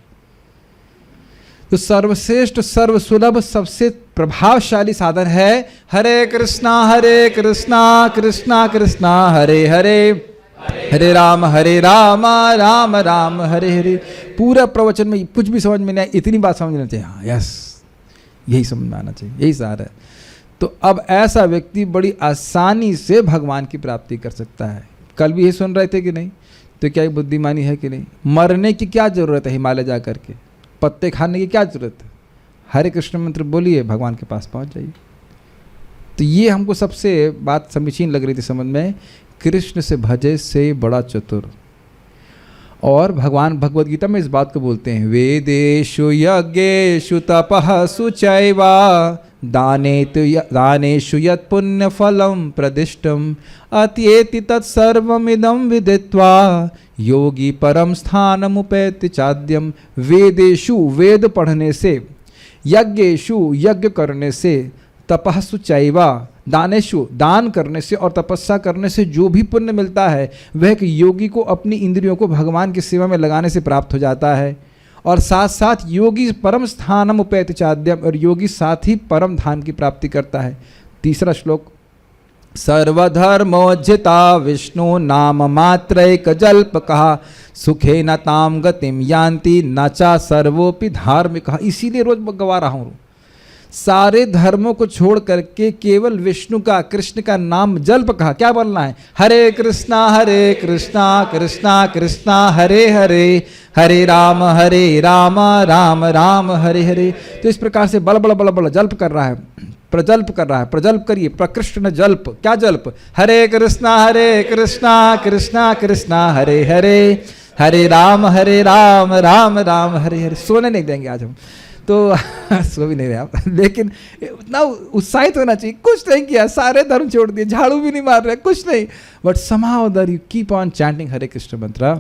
तो सर्वश्रेष्ठ, सर्वसुलभ, सबसे प्रभावशाली साधन है हरे कृष्णा कृष्णा कृष्णा हरे हरे, हरे राम राम राम हरे हरे। पूरा प्रवचन में कुछ भी समझ में नहीं आया, इतनी बात समझना चाहिए। हाँ यस, यही समझ में आना चाहिए, यही सार है। तो अब ऐसा व्यक्ति बड़ी आसानी से भगवान की प्राप्ति कर सकता है। कल भी यही सुन रहे थे कि नहीं? तो क्या ये बुद्धिमानी है कि नहीं? मरने की क्या जरूरत है? हिमालय जा करके पत्ते खाने की क्या जरूरत है? हरे कृष्ण मंत्र बोलिए, भगवान के पास पहुंच जाइए। तो ये हमको सबसे बात समीचीन लग रही थी समझ में, कृष्ण से भजे से बड़ा चतुर। और भगवान भगवद गीता में इस बात को बोलते हैं, वेदेषु यज्ञेषु तपःसु चैव दानेषु यत् पुण्यफलं प्रदिष्टम् अत्येति तत्सर्वमिदं विदित्वा योगी परम स्थानमुपैति चाद्यम। वेदेषु वेद पढ़ने से, यज्ञेषु यज्ञ करने से, तपस्सु चैवा दानेषु दान करने से और तपस्या करने से जो भी पुण्य मिलता है वह एक योगी को अपनी इंद्रियों को भगवान की सेवा में लगाने से प्राप्त हो जाता है। और साथ साथ योगी परम स्थानम उपैति चाद्यम, और योगी साथ ही परम धाम की प्राप्ति करता है। तीसरा श्लोक, सर्वधर्मोज्झिता विष्णु नाम मात्रैक जल्पकः सुखे न ताम गतिम यान्ति न चा सर्वोपि धार्मिकः। इसीलिए रोज गवा रहा हूँ, सारे धर्मों को छोड़ करके केवल विष्णु का, कृष्ण का नाम जल्प कहा। क्या बोलना है? हरे कृष्णा कृष्णा कृष्णा हरे हरे, हरे राम राम राम हरे हरे। तो इस प्रकार से बल बल बल बल जल्प कर रहा है, प्रजल्प कर रहा है। प्रजल्प करिए, प्रकृष्ण जल्प। क्या जल्प? हरे कृष्णा कृष्णा कृष्णा हरे हरे, हरे राम राम राम हरे हरे। सोने नहीं देंगे आज हम तो सो भी नहीं रहे आप, लेकिन इतना उत्साहित होना चाहिए। कुछ नहीं किया, सारे धर्म छोड़ दिए, झाड़ू भी नहीं मार रहे, कुछ नहीं, but somehow that you keep on chanting हरे कृष्ण मंत्र,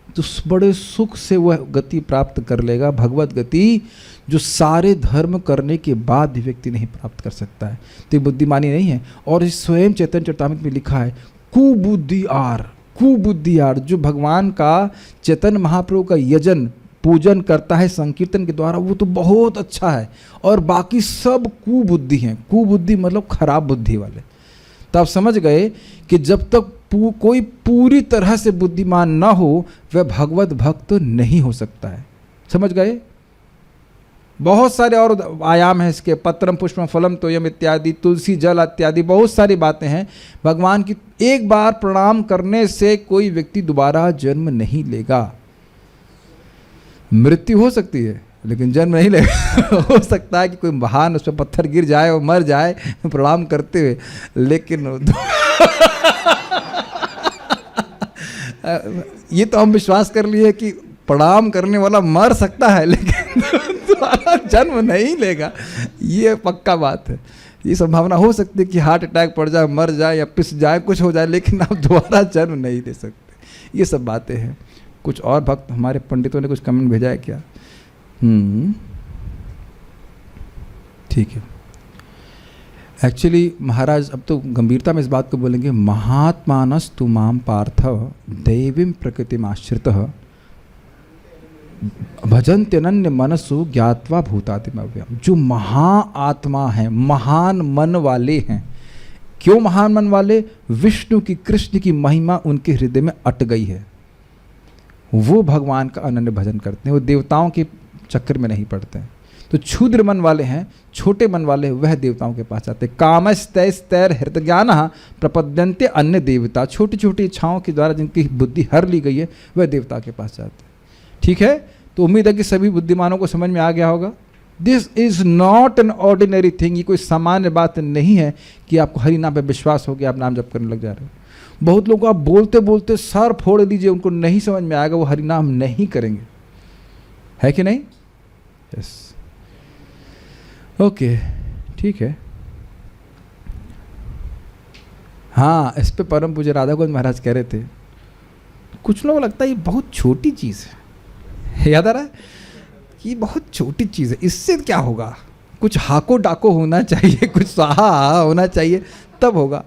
तो बड़े सुख से वह गति प्राप्त कर लेगा, भगवत गति, जो सारे धर्म करने के बाद भी व्यक्ति नहीं प्राप्त कर सकता है। तो ये बुद्धिमानी नहीं है। और इस स्वयं चैतन्य चरितामृत में लिखा है, कुबुद्धि आर, जो भगवान का चैतन्य महाप्रभु का यजन पूजन करता है संकीर्तन के द्वारा, वो तो बहुत अच्छा है, और बाकी सब कुबुद्धि हैं। कुबुद्धि मतलब खराब बुद्धि वाले। तो आप समझ गए कि जब तक कोई पूरी तरह से बुद्धिमान न हो वह भगवत भक्त नहीं हो सकता है। समझ गए? बहुत सारे और आयाम हैं इसके, पत्रम पुष्पम फलम तोयम इत्यादि, तुलसी जल इत्यादि, बहुत सारी बातें हैं भगवान की। एक बार प्रणाम करने से कोई व्यक्ति दोबारा जन्म नहीं लेगा। मृत्यु हो सकती है लेकिन जन्म नहीं लेगा। हो सकता है कि कोई महान उस पर पत्थर गिर जाए और मर जाए प्रणाम करते हुए, लेकिन ये तो हम विश्वास कर लिए कि प्रणाम करने वाला मर सकता है लेकिन दोबारा जन्म नहीं लेगा, ये पक्का बात है। ये संभावना हो सकती है कि हार्ट अटैक पड़ जाए, मर जाए या पिस जाए, कुछ हो जाए, लेकिन आप दोबारा जन्म नहीं ले सकते। ये सब बातें हैं। कुछ और भक्त हमारे पंडितों ने कुछ कमेंट भेजा है क्या? ठीक है। एक्चुअली महाराज अब तो गंभीरता में इस बात को बोलेंगे, महात्मानस्तु माम पार्थ दैवीं प्रकृतिम आश्रितः भजन्त्यनन्य मनसु ज्ञात्वा भूतादिमव्ययम्। जो महाआत्मा है, महान मन वाले हैं। क्यों महान मन वाले? विष्णु की, कृष्ण की महिमा उनके हृदय में अट गई है, वो भगवान का अनन्य भजन करते हैं, वो देवताओं के चक्कर में नहीं पड़ते हैं। तो क्षुद्र मन वाले हैं, छोटे मन वाले, वह देवताओं के पास जाते हैं। कामस्तैस्तैर हृतज्ञानः प्रपद्यन्ते अन्य देवता। छोटी छोटी इच्छाओं के द्वारा जिनकी बुद्धि हर ली गई है वह देवता के पास जाते हैं। ठीक है, तो उम्मीद है कि सभी बुद्धिमानों को समझ में आ गया होगा। This is not an ordinary thing. ये कोई सामान्य बात नहीं है कि आपको हरि नाम पे विश्वास हो गया, आप नाम जप करने लग जा रहे हो। बहुत लोगों को आप बोलते बोलते सर फोड़ दीजिए, उनको नहीं समझ में आएगा, वो हरि नाम नहीं करेंगे, है कि नहीं? यस, ओके, ठीक है। हाँ, इस पे परम पूज्य राधा गोविंद महाराज कह रहे थे, कुछ लोगों को लगता है ये बहुत छोटी चीज़ है, याद आ रहा है कि बहुत छोटी चीज़ है, इससे क्या होगा? कुछ हाको डाको होना चाहिए, कुछ स्वाहा होना चाहिए, तब होगा।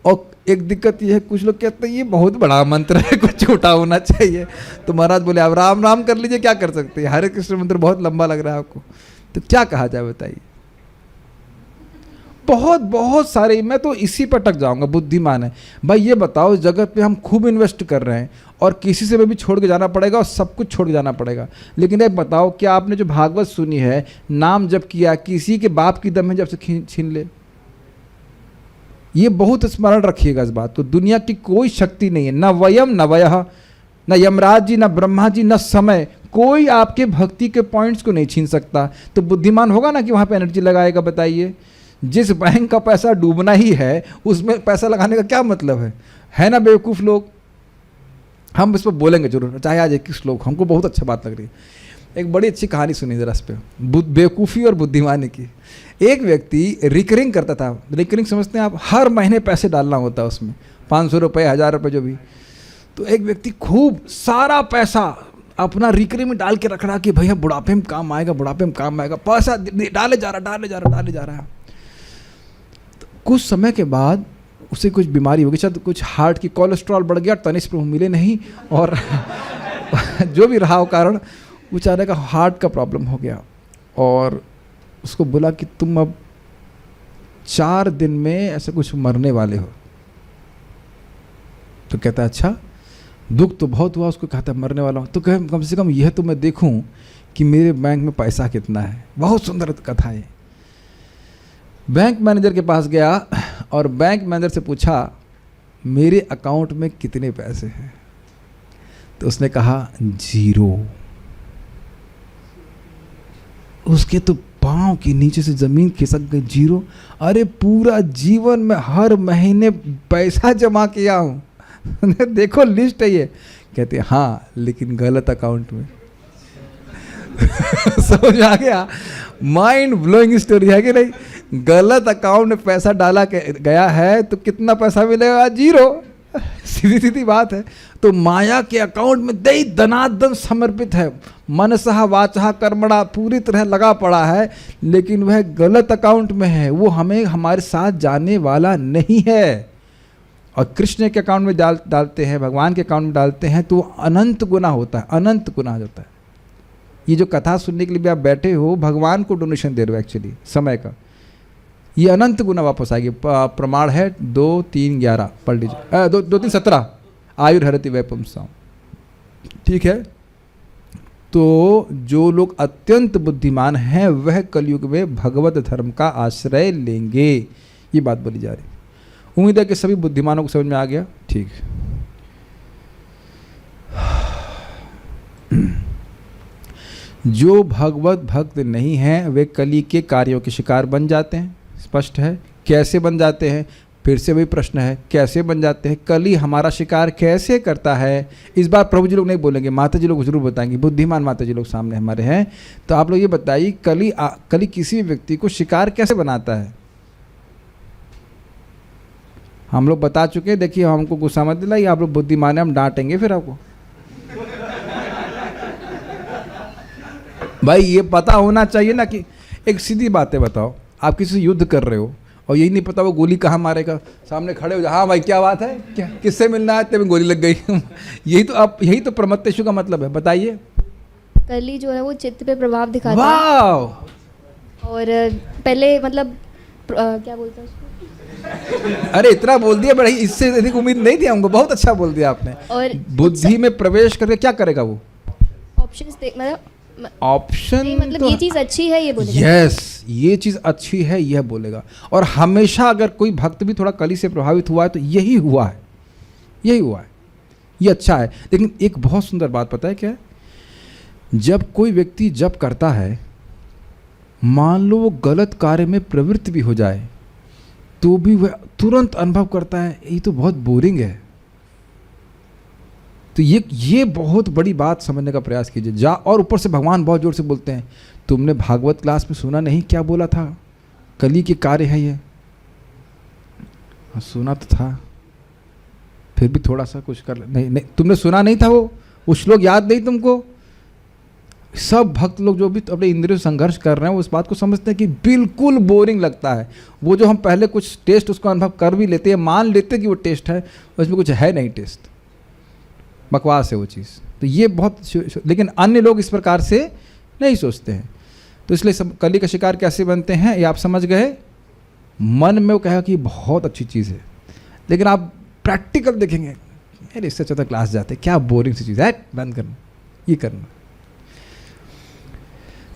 और एक दिक्कत ये है, कुछ लोग कहते हैं ये बहुत बड़ा मंत्र है, कुछ छोटा होना चाहिए। तो महाराज बोले आप राम राम कर लीजिए, क्या कर सकते हैं? हरे कृष्ण मंत्र बहुत लंबा लग रहा है आपको, तो क्या कहा जाए बताइए? बहुत बहुत सारे, मैं तो इसी पर टक जाऊंगा। बुद्धिमान है भाई, ये बताओ जगत पे हम खूब इन्वेस्ट कर रहे हैं और किसी से भी छोड़ के जाना पड़ेगा और सब कुछ छोड़ के जाना पड़ेगा, लेकिन एक बताओ, क्या आपने जो भागवत सुनी है, नाम जप किया, किसी के बाप की दम में जब से छीन ले? ये बहुत स्मरण रखिएगा इस बात को। दुनिया की कोई शक्ति नहीं है, न वयम न वयः, न यमराज जी, न ब्रह्मा जी, न समय, कोई आपके भक्ति के पॉइंट्स को नहीं छीन सकता। तो बुद्धिमान होगा ना कि वहाँ पे एनर्जी लगाएगा? बताइए, जिस बैंक का पैसा डूबना ही है उसमें पैसा लगाने का क्या मतलब है ना बेवकूफ़ लोग? हम इस पर बोलेंगे जरूर, चाहे आज 21 श्लोक, हमको बहुत अच्छा बात लग रही है। एक बड़ी अच्छी कहानी सुनी जरा इस पर, बेवकूफ़ी और बुद्धिमानी की। एक व्यक्ति रिकरिंग करता था। रिकरिंग समझते हैं आप, हर महीने पैसे डालना होता है उसमें, 500 रुपये, 1000 रुपये जो भी। तो एक व्यक्ति खूब सारा पैसा अपना रिकरिंग में डाल के रख रहा कि भैया बुढ़ापे में काम आएगा, बुढ़ापे में काम आएगा, पैसा डाले जा रहा। तो कुछ समय के बाद उसे कुछ बीमारी हो गई, शायद कुछ हार्ट की, कोलेस्ट्रॉल बढ़ गया, तनिष्क प्रभु मिले नहीं, और जो भी रहा हो कारण, बेचारे का हार्ट का प्रॉब्लम हो गया। और उसको बोला कि तुम अब 4 दिन में ऐसे कुछ मरने वाले हो। तो कहता अच्छा, दुख तो बहुत हुआ। उसको कहता मरने वाला हूँ। तो कहे कम से कम यह तो मैं देखूं कि मेरे बैंक में पैसा कितना है। बहुत सुंदर कथा है। बैंक मैनेजर के पास गया और बैंक मैनेजर से पूछा मेरे अकाउंट में कितने पैसे हैं। तो उसने कहा 0। उसके तो पाँव के नीचे से जमीन खिसक गई। 0? अरे पूरा जीवन में हर महीने पैसा जमा किया हूँ। देखो लिस्ट है ये। कहते हाँ, लेकिन गलत अकाउंट में। समझ आ गया? माइंड ब्लोइंग स्टोरी है कि नहीं? गलत अकाउंट में पैसा डाला गया है तो कितना पैसा मिलेगा? 0। सीधी सीधी बात है। तो माया के अकाउंट में दई दनादन समर्पित है, मनसः वाचः कर्मणा पूरी तरह लगा पड़ा है, लेकिन वह गलत अकाउंट में है। वो हमें हमारे साथ जाने वाला नहीं है। और कृष्ण के अकाउंट में डालते हैं, भगवान के अकाउंट में डालते हैं तो अनंत गुना होता है, अनंत गुना होता है। ये जो कथा सुनने के लिए भी आप बैठे हो, भगवान को डोनेशन दे रहे हो एक्चुअली समय का, ये अनंत गुना वापस आएगी। प्रमाण है 2, 3, 11 पढ़ लीजिए। 2, 3, 17 आयुर्हरति वैपुंसाम। ठीक है। तो जो लोग अत्यंत बुद्धिमान हैं वह कलयुग में भगवत धर्म का आश्रय लेंगे, ये बात बोली जा रही। उम्मीद है कि सभी बुद्धिमानों को समझ में आ गया। ठीक। जो भगवत भक्त नहीं हैं वे कली के कार्यों के शिकार बन जाते हैं। स्पष्ट है। कैसे बन जाते हैं? फिर से वही प्रश्न है, कैसे बन जाते हैं? कली हमारा शिकार कैसे करता है? इस बार प्रभु जी लोग नहीं बोलेंगे, माता जी लोग जरूर बताएंगे। बुद्धिमान माता जी लोग सामने हमारे हैं। तो आप लोग ये बताइए, कली किसी व्यक्ति को शिकार कैसे बनाता है? हम लोग बता चुके हैं। देखिए, हमको गुस्सा मत दिलाइए, आप लोग बुद्धिमान हैं, हम डांटेंगे फिर आपको। भाई ये पता होना चाहिए ना कि एक सीधी बात है। बताओ, आप किसी से युद्ध कर रहे हो और यही नहीं पता वो गोली कहाँ मारेगा। सामने खड़े हो जाओ, हाँ भाई क्या बात है, क्या किससे मिलना है, तेरे गोली लग गई। यही तो प्रमत्तेषु का मतलब है। बताइए। कली जो है वो चित्त पे प्रभाव दिखाता है। वाह। और पहले मतलब क्या बोलते हैं उसको? अरे इतना बोल दिया, बड़ा इससे अधिक उम्मीद नहीं थी हमको। बहुत अच्छा बोल दिया आपने। और बुद्धि में प्रवेश करके क्या करेगा वो? ऑप्शंस मतलब ऑप्शन मतलब तो ये चीज अच्छी है ये बोलेगा। यस, ये चीज अच्छी है यह बोलेगा। और हमेशा अगर कोई भक्त भी थोड़ा कली से प्रभावित हुआ है तो यही हुआ है, यही हुआ है। ये अच्छा है। लेकिन एक बहुत सुंदर बात पता है क्या है? जब कोई व्यक्ति जप करता है, मान लो वो गलत कार्य में प्रवृत्त भी हो जाए, तो भी वह तुरंत अनुभव करता है ये तो बहुत बोरिंग है। तो ये बहुत बड़ी बात समझने का प्रयास कीजिए। और ऊपर से भगवान बहुत जोर से बोलते हैं, तुमने भागवत क्लास में सुना नहीं क्या बोला था? कली के कार्य है ये। सुना तो था, फिर भी थोड़ा सा कुछ कर नहीं, तुमने सुना नहीं था? वो श्लोक याद नहीं तुमको? सब भक्त लोग जो भी अपने इंद्रियों से संघर्ष कर रहे हैं वो इस बात को समझते हैं कि बिल्कुल बोरिंग लगता है। वो जो हम पहले कुछ टेस्ट उसको अनुभव कर भी लेते हैं, मान लेते हैं कि वो टेस्ट है, उसमें कुछ है नहीं, टेस्ट बकवास है वो चीज़। तो ये बहुत, लेकिन अन्य लोग इस प्रकार से नहीं सोचते हैं। तो इसलिए सब कली का शिकार कैसे बनते हैं ये आप समझ गए। मन में वो कहेगा कि बहुत अच्छी चीज़ है, लेकिन आप प्रैक्टिकल देखेंगे, अरे इससे अच्छा क्लास जाते, क्या बोरिंग सी चीज़ है, बंद करना, ये करना।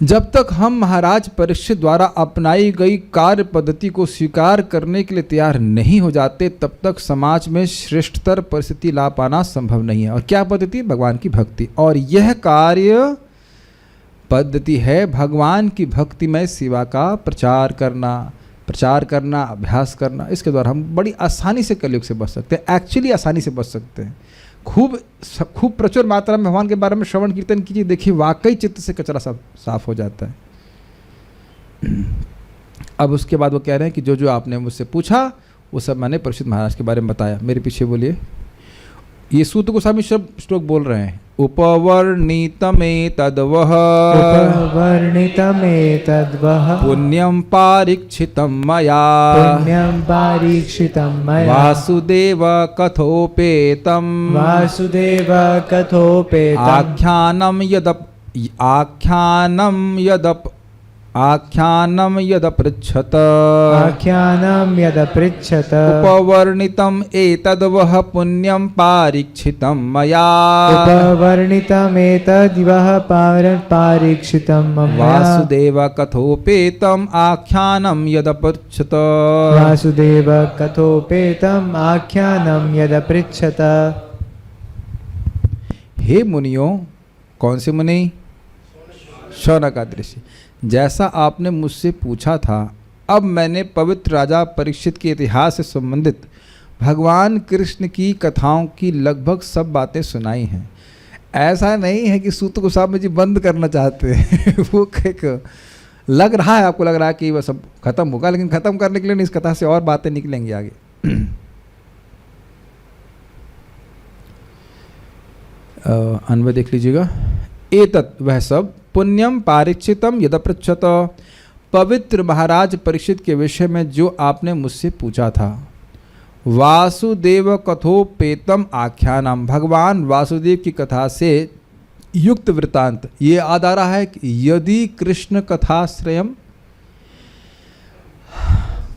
जब तक हम महाराज परीक्षित द्वारा अपनाई गई कार्य पद्धति को स्वीकार करने के लिए तैयार नहीं हो जाते, तब तक समाज में श्रेष्ठतर परिस्थिति ला पाना संभव नहीं है। और क्या पद्धति? भगवान की भक्ति। और यह कार्य पद्धति है भगवान की भक्तिमय सेवा का प्रचार करना, अभ्यास करना। इसके द्वारा हम बड़ी आसानी से कलयुग से बच सकते हैं। एक्चुअली आसानी से बच सकते हैं। खूब प्रचुर मात्रा में भगवान के बारे में श्रवण कीर्तन कीजिए, देखिए वाकई चित्त से कचरा साफ हो जाता है। अब उसके बाद वो कह रहे हैं कि जो जो आपने मुझसे पूछा वो सब मैंने परीक्षित महाराज के बारे में बताया। मेरे पीछे बोलिए। ये सूत गोस्वामी श्लोक बोल रहे हैं। उपवर्णितमेतद्वः उपवर्णितमेतद्वः पुण्यं पारीक्षितं मया पुण्यं पारीक्षितं मया वासुदेव कथोपेतं वासुदेव कथोपेतम् आख्यानं यदपृच्छत आख्यानं यदपृच्छत उपवर्णितम् एतद्वः पुण्यं पारीक्षितं मया उपवर्णितमेतद्वः पारीक्षितं मया वासुदेव कथोपेतम् आख्यानं यदपृच्छत वासुदेव कथोपेतम् आख्यानं यदपृच्छत। हे मुनियों, कौन से मुनि? शौनकादि ऋषि, जैसा आपने मुझसे पूछा था, अब मैंने पवित्र राजा परीक्षित के इतिहास से संबंधित भगवान कृष्ण की कथाओं की लगभग सब बातें सुनाई हैं। ऐसा नहीं है कि सूत गोस्वामी जी बंद करना चाहते हैं वो एक लग रहा है, आपको लग रहा है कि वह सब खत्म होगा, लेकिन खत्म करने के लिए इस कथा से और बातें निकलेंगी आगे। अन्वय देख लीजिएगा। एतत् वह सब पुण्यम पारीक्षितम यदपृच्छत, पवित्र महाराज परीक्षित के विषय में जो आपने मुझसे पूछा था। वासुदेव कथोपेतम आख्यानम, भगवान वासुदेव की कथा से युक्त वृतांत। ये याद आ रहा है कि यदि कृष्ण कथाश्रयम,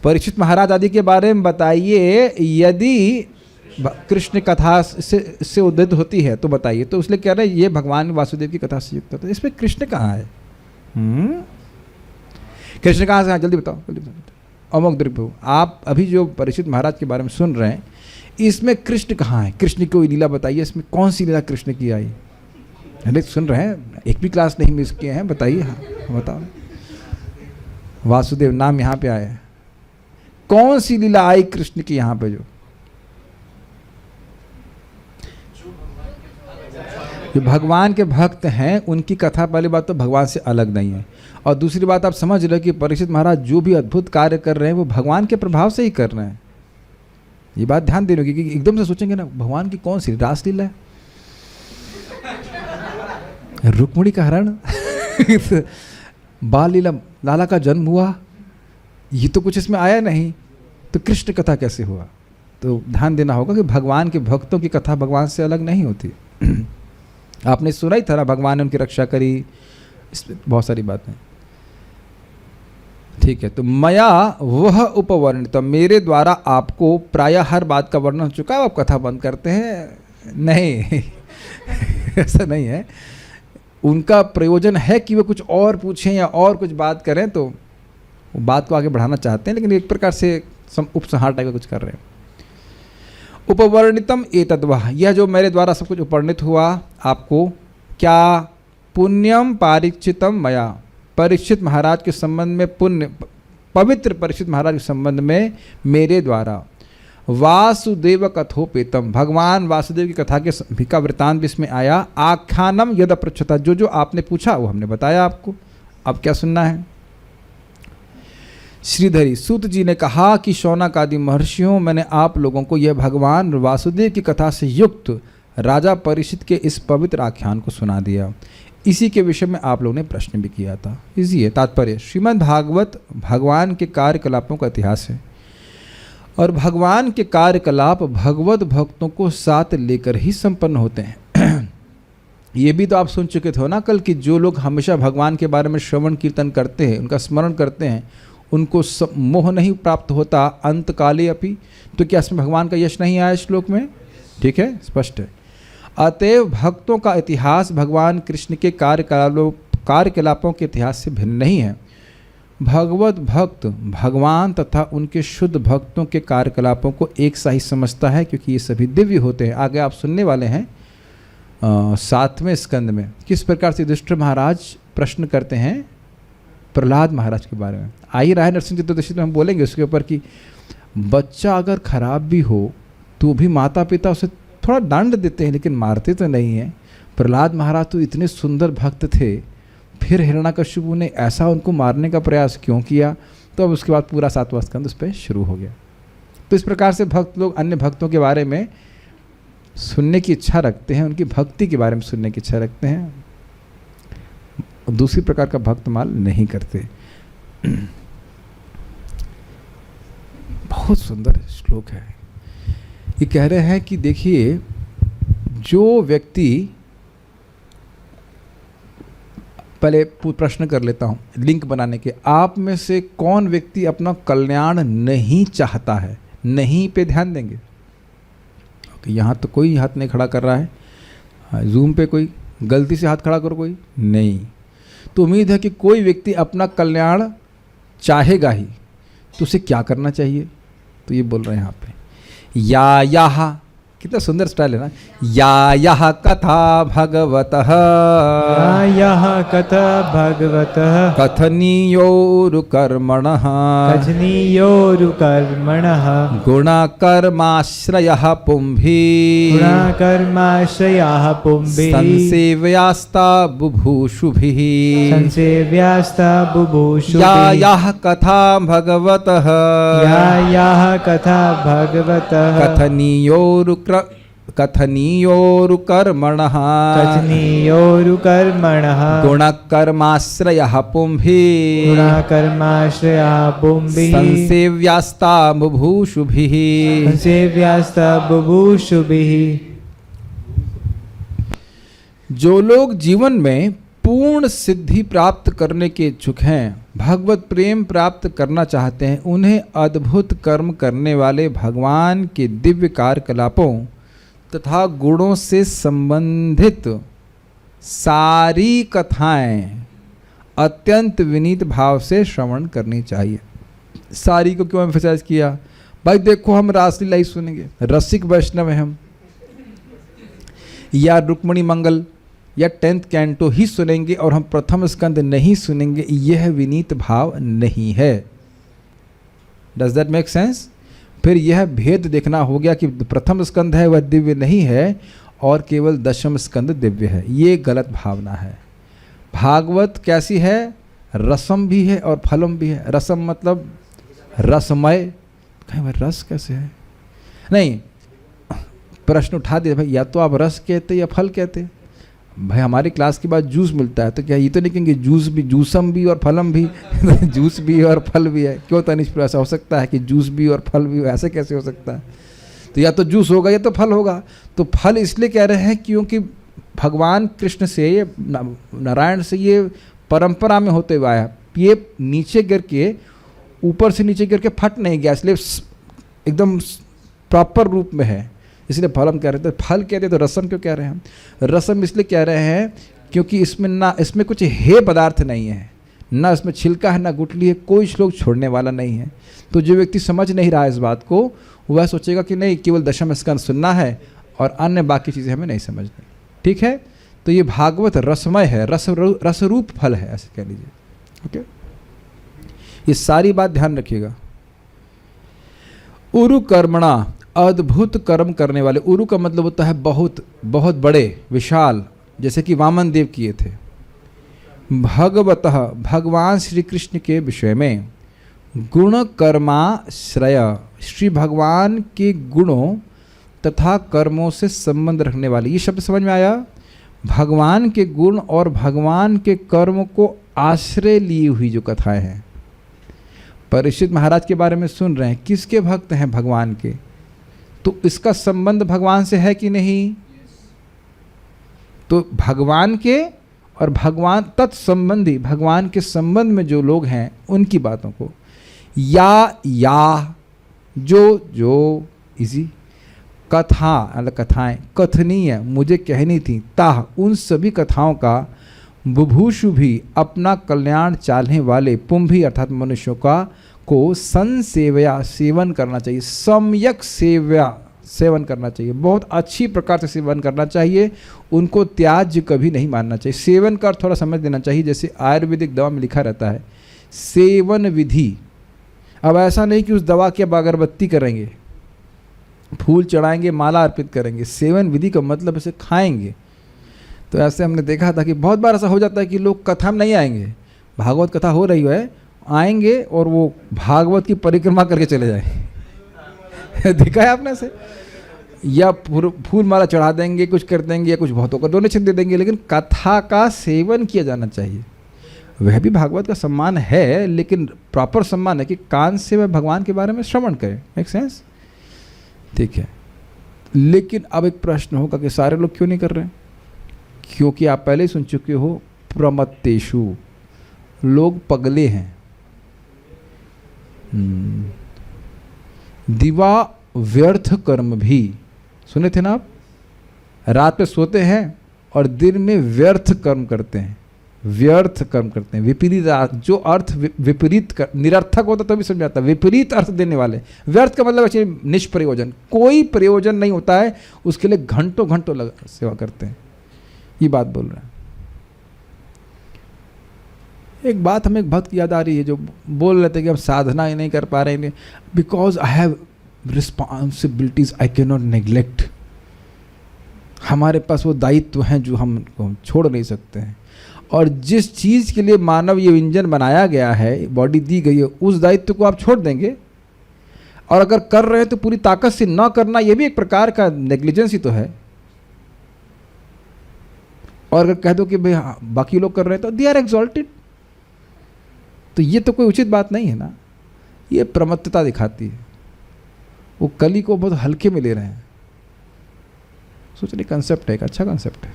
परीक्षित महाराज आदि के बारे में बताइए, यदि कृष्ण कथा से उद्धृत होती है तो बताइए। तो इसलिए कह रहे हैं ये भगवान वासुदेव की कथा से युक्त होता है। इसमें कृष्ण कहाँ है? कृष्ण कहाँ से? जल्दी बताओ, जल्दी बताओ। अमोक द्रव्य, आप अभी जो परीक्षित महाराज के बारे में सुन रहे हैं, इसमें कृष्ण कहाँ है? कृष्ण की कोई लीला बताइए, इसमें कौन सी लीला कृष्ण की आई? अरे सुन रहे हैं, एक भी क्लास नहीं मिस किए हैं, बताइए। हाँ बताओ। वासुदेव नाम यहाँ पे आया है, कौन सी लीला आई कृष्ण की यहाँ पे? जो भगवान के भक्त हैं उनकी कथा, पहली बात तो भगवान से अलग नहीं है, और दूसरी बात आप समझ रहे हो कि परीक्षित महाराज जो भी अद्भुत कार्य कर रहे हैं वो भगवान के प्रभाव से ही कर रहे हैं। ये बात ध्यान देनी होगी, क्योंकि एकदम से सोचेंगे ना भगवान की कौन सी रासलीला है, रुक्मिणी का हरण बाल लीला, लाला का जन्म हुआ, ये तो कुछ इसमें आया नहीं, तो कृष्ण कथा कैसे हुआ? तो ध्यान देना होगा कि भगवान के भक्तों की कथा भगवान से अलग नहीं होती। आपने सुना ही था, भगवान ने उनकी रक्षा करी, इसमें बहुत सारी बातें। ठीक है, तो मया वह उपवर्णित, मेरे द्वारा आपको प्रायः हर बात का वर्णन हो चुका है। आप कथा बंद करते हैं? नहीं ऐसा नहीं है। उनका प्रयोजन है कि वे कुछ और पूछें या और कुछ बात करें, तो वो बात को आगे बढ़ाना चाहते हैं, लेकिन एक प्रकार से उपसंहार टाइप का कुछ कर रहे हैं। उपवर्णितम एतद्वः, यह जो मेरे द्वारा सब कुछ उपवर्णित हुआ आपको, क्या? पुण्यम पारीक्षितम मया, परीक्षित महाराज के संबंध में, पुण्य पवित्र परीक्षित महाराज के संबंध में मेरे द्वारा। वासुदेव कथोपेतम, भगवान वासुदेव की कथा के का वृतांत भी इसमें आया। आख्यानम यदपृच्छत, जो जो आपने पूछा वो हमने बताया आपको। अब क्या सुनना है? श्रीधरी सूत जी ने कहा कि शौनक आदि महर्षियों, मैंने आप लोगों को यह भगवान वासुदेव की कथा से युक्त राजा परीक्षित के इस पवित्र आख्यान को सुना दिया। इसी के विषय में आप लोगों ने प्रश्न भी किया था। इसी है तात्पर्य। श्रीमद् भागवत भगवान के कार्यकलापों का इतिहास है, और भगवान के कार्यकलाप भगवत भक्तों को साथ लेकर ही संपन्न होते हैं। ये भी तो आप सुन चुके थे ना कल, कि जो लोग हमेशा भगवान के बारे में श्रवण कीर्तन करते हैं, उनका स्मरण करते हैं, उनको मोह नहीं प्राप्त होता अंतकाले अपि। तो क्या इसमें भगवान का यश नहीं आया श्लोक में? ठीक है, स्पष्ट है। अतएव भक्तों का इतिहास भगवान कृष्ण के कार्यकलापों के इतिहास से भिन्न नहीं है। भगवत भक्त भगवान तथा उनके शुद्ध भक्तों के कार्यकलापों को एक सा ही समझता है, क्योंकि ये सभी दिव्य होते हैं। आगे आप सुनने वाले हैं 7वें स्कंद में किस प्रकार से युधिष्ठिर महाराज प्रश्न करते हैं प्रहलाद महाराज के बारे में। आ ही रहा है नरसिंह चतुर्दशी में, हम बोलेंगे उसके ऊपर कि बच्चा अगर खराब भी हो तो भी माता पिता उसे थोड़ा दंड देते हैं, लेकिन मारते तो नहीं हैं। प्रहलाद महाराज तो इतने सुंदर भक्त थे, फिर हिरण्याकश्यपु ने ऐसा उनको मारने का प्रयास क्यों किया? तो तो अब उसके बाद पूरा 7वां स्कंद उस पर शुरू हो गया। तो इस प्रकार से भक्त लोग अन्य भक्तों के बारे में सुनने की इच्छा रखते हैं, उनकी भक्ति के बारे में सुनने की इच्छा रखते हैं, दूसरी प्रकार का भक्तमाल नहीं करते। बहुत सुंदर श्लोक है। ये कह रहे हैं कि देखिए, जो व्यक्ति, पहले प्रश्न कर लेता हूँ लिंक बनाने के, आप में से कौन व्यक्ति अपना कल्याण नहीं चाहता है? नहीं पे ध्यान देंगे। ओके, यहाँ तो कोई हाथ नहीं खड़ा कर रहा है। जूम पे कोई गलती से हाथ खड़ा करो, कोई नहीं। तो उम्मीद है कि कोई व्यक्ति अपना कल्याण चाहेगा ही। तो उसे क्या करना चाहिए? तो ये बोल रहे हैं यहाँ पे, या यह, कितना सुंदर स्टाइल है ना, या यह कथा भगवतः, यः कथा भगवतः कथनीयोरुकर्मणः कथनीयोरुकर्मणः गुणकर्माश्रयः पुंभिः गुणकर्माश्रयाः पुंभिः संसेव्यास्ता बुभूषुभिः संसेव्यास्ता बुभूषुभिः या यः कथा भगवतः यः कथा भगवतः कथनीयोरुकर्मणः कथनीयोरुकर्मणः गुणकर्माश्रयः पुंभिः गुणकर्माश्रयाः पुंभिः संसेव्यास्ता बुभूषुभिः संसेव्यास्ता बुभूषुभिः। जो लोग जीवन में पूर्ण सिद्धि प्राप्त करने के इच्छुक हैं, भगवत प्रेम प्राप्त करना चाहते हैं, उन्हें अद्भुत कर्म करने वाले भगवान के दिव्य कार्यकलापों तथा गुणों से संबंधित सारी कथाएं अत्यंत विनीत भाव से श्रवण करनी चाहिए। सारी को क्यों एम्फसाइज किया? भाई देखो, हम रासलीला ही सुनेंगे, रसिक वैष्णव हैं हम, या रुक्मणी मंगल या 10th कैंटो ही सुनेंगे और हम प्रथम स्कंद नहीं सुनेंगे, यह विनीत भाव नहीं है। Does that make sense? फिर यह भेद देखना हो गया कि प्रथम स्कंद है वह दिव्य नहीं है और केवल दशम स्कंद दिव्य है। ये गलत भावना है। भागवत कैसी है? रसम भी है और फलम भी है। रसम मतलब रसमय। कहीं भाई रस कैसे है? नहीं, प्रश्न उठा दिया भाई, या तो आप रस कहते या फल कहते। भाई हमारी क्लास के बाद जूस मिलता है, तो क्या ये तो नहीं कहेंगे जूस भी, जूसम भी और फलम भी जूस भी और फल भी है? क्यों तनिष्ठ, ऐसा हो सकता है कि जूस भी और फल भी हो? ऐसे कैसे हो सकता है? तो या तो जूस होगा या तो फल होगा। तो फल इसलिए कह रहे हैं क्योंकि भगवान कृष्ण से, ये नारायण से ये परंपरा में होते हुआ है। ये नीचे गिर के, ऊपर से नीचे गिर के फट नहीं गया, इसलिए एकदम प्रॉपर रूप में है, इसलिए फलम कह रहे थे। फल कहते तो रसम क्यों कह रहे हैं? रसम इसलिए कह रहे हैं क्योंकि इसमें कुछ हेय पदार्थ नहीं है, ना इसमें छिलका है ना गुठली है, कोई श्लोक छोड़ने वाला नहीं है। तो जो व्यक्ति समझ नहीं रहा है इस बात को, वह सोचेगा कि नहीं, केवल दशम स्कंद सुनना है और अन्य बाकी चीज़ें हमें नहीं समझनी। ठीक है, तो ये भागवत रसमय है, रसरूप फल है, ऐसे कह लीजिए। ओके, ये सारी बात ध्यान रखिएगा। उरु कर्मणा, अद्भुत कर्म करने वाले। उरु का मतलब होता है बहुत, बहुत बड़े, विशाल, जैसे कि वामन देव किए थे। भगवतः, भगवान श्री कृष्ण के विषय में। गुण कर्माश्रय, श्री भगवान के गुणों तथा कर्मों से संबंध रखने वाले। ये शब्द समझ में आया? भगवान के गुण और भगवान के कर्म को आश्रय लिए हुई जो कथाएं हैं। परीक्षित महाराज के बारे में सुन रहे हैं, किसके भक्त हैं? भगवान के। तो इसका संबंध भगवान से है कि नहीं? तो भगवान के और भगवान तत्संबंधी, भगवान के संबंध में जो लोग हैं उनकी बातों को, या जो इजी कथा, मतलब कथाएं, कथनीय, मुझे कहनी थी, ताह, उन सभी कथाओं का बुभूषु भी, अपना कल्याण चाहने वाले, पुंभी अर्थात मनुष्यों का को संसेवया, सेवन करना चाहिए। सम्यक सेव्या, सेवन करना चाहिए, बहुत अच्छी प्रकार से सेवन करना चाहिए, उनको त्याज्य कभी नहीं मानना चाहिए। सेवन का थोड़ा समझ देना चाहिए, जैसे आयुर्वेदिक दवा में लिखा रहता है सेवन विधि। अब ऐसा नहीं कि उस दवा की अब अगरबत्ती करेंगे, फूल चढ़ाएंगे, माला अर्पित करेंगे। सेवन विधि का मतलब इसे खाएंगे। तो ऐसे हमने देखा था कि बहुत बार ऐसा हो जाता है कि लोग कथा में नहीं आएंगे, भागवत कथा हो रही है आएंगे और वो भागवत की परिक्रमा करके चले जाए देखा है आपने से, या फूल माला चढ़ा देंगे, कुछ कर देंगे, या कुछ बहुतों का डोनेशन दे देंगे, लेकिन कथा का सेवन किया जाना चाहिए। वह भी भागवत का सम्मान है, लेकिन प्रॉपर सम्मान है कि कान से वह भगवान के बारे में श्रवण करें। Make sense? ठीक है। लेकिन अब एक प्रश्न होगा कि सारे लोग क्यों नहीं कर रहे हैं? क्योंकि आप पहले ही सुन चुके हो, प्रमत्तेषु, लोग पगले हैं। दिवा व्यर्थ कर्म भी, सुने थे ना आप? रात में सोते हैं और दिन में व्यर्थ कर्म करते हैं, व्यर्थ कर्म करते हैं, विपरीत, जो अर्थ विपरीत निरर्थक होता तो भी समझ आता, विपरीत अर्थ देने वाले। व्यर्थ का मतलब अच्छे निष्प्रयोजन, कोई प्रयोजन नहीं होता है, उसके लिए घंटों घंटों सेवा करते हैं। ये बात बोल रहे हैं। एक बात हमें भक्त याद आ रही है जो बोल रहे थे कि हम साधना ही नहीं कर पा रहे हैं, because I have responsibilities I can not neglect. हमारे पास वो दायित्व हैं जो हम छोड़ नहीं सकते हैं, और जिस चीज़ के लिए मानव ये इंजन बनाया गया है, बॉडी दी गई है, उस दायित्व को आप छोड़ देंगे, और अगर कर रहे हैं तो पूरी ताकत से ना करना, ये भी एक प्रकार का नेग्लिजेंस ही तो है। और अगर कह दो कि भाई बाकी लोग कर रहे हैं तो दे आर एक्सॉल्टेड, तो ये तो कोई उचित बात नहीं है ना। ये प्रमत्तता दिखाती है। वो कली को बहुत हल्के में ले रहे हैं। सोच रहे कंसेप्ट है, एक अच्छा कंसेप्ट है,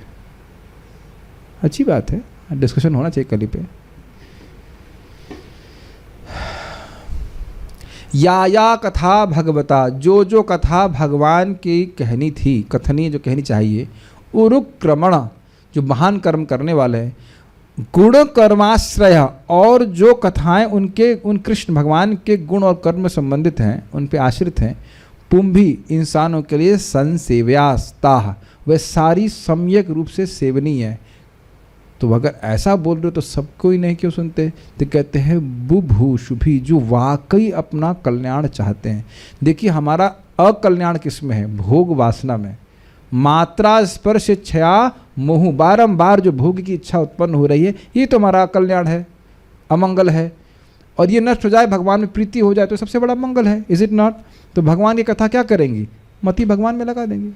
अच्छी बात है, डिस्कशन होना चाहिए कली पे। या कथा भगवता, जो कथा भगवान की कहनी थी, कथनी जो कहनी चाहिए, उरुक्रमण, जो महान कर्म करने वाले हैं, गुण कर्माश्रय, और जो कथाएं उन कृष्ण भगवान के गुण और कर्म में संबंधित हैं, उन पे आश्रित हैं, पुंभी, इंसानों के लिए संसेव्यास्ताः, वे सारी सम्यक रूप से सेवनीय है। तो अगर ऐसा बोल रहे हो तो सबको ही नहीं क्यों सुनते? तो कहते हैं बुभूषुभि, जो वाकई अपना कल्याण चाहते हैं। देखिए हमारा अकल्याण किस में है? भोग वासना में। मात्रा स्पर्श इच्छा मोह, बारंबार जो भोग की इच्छा उत्पन्न हो रही है, ये तो हमारा अकल्याण है, अमंगल है। और ये नष्ट हो जाए, भगवान में प्रीति हो जाए, तो सबसे बड़ा मंगल है। Is it not? तो भगवान की कथा क्या करेंगी? मति भगवान में लगा देंगी।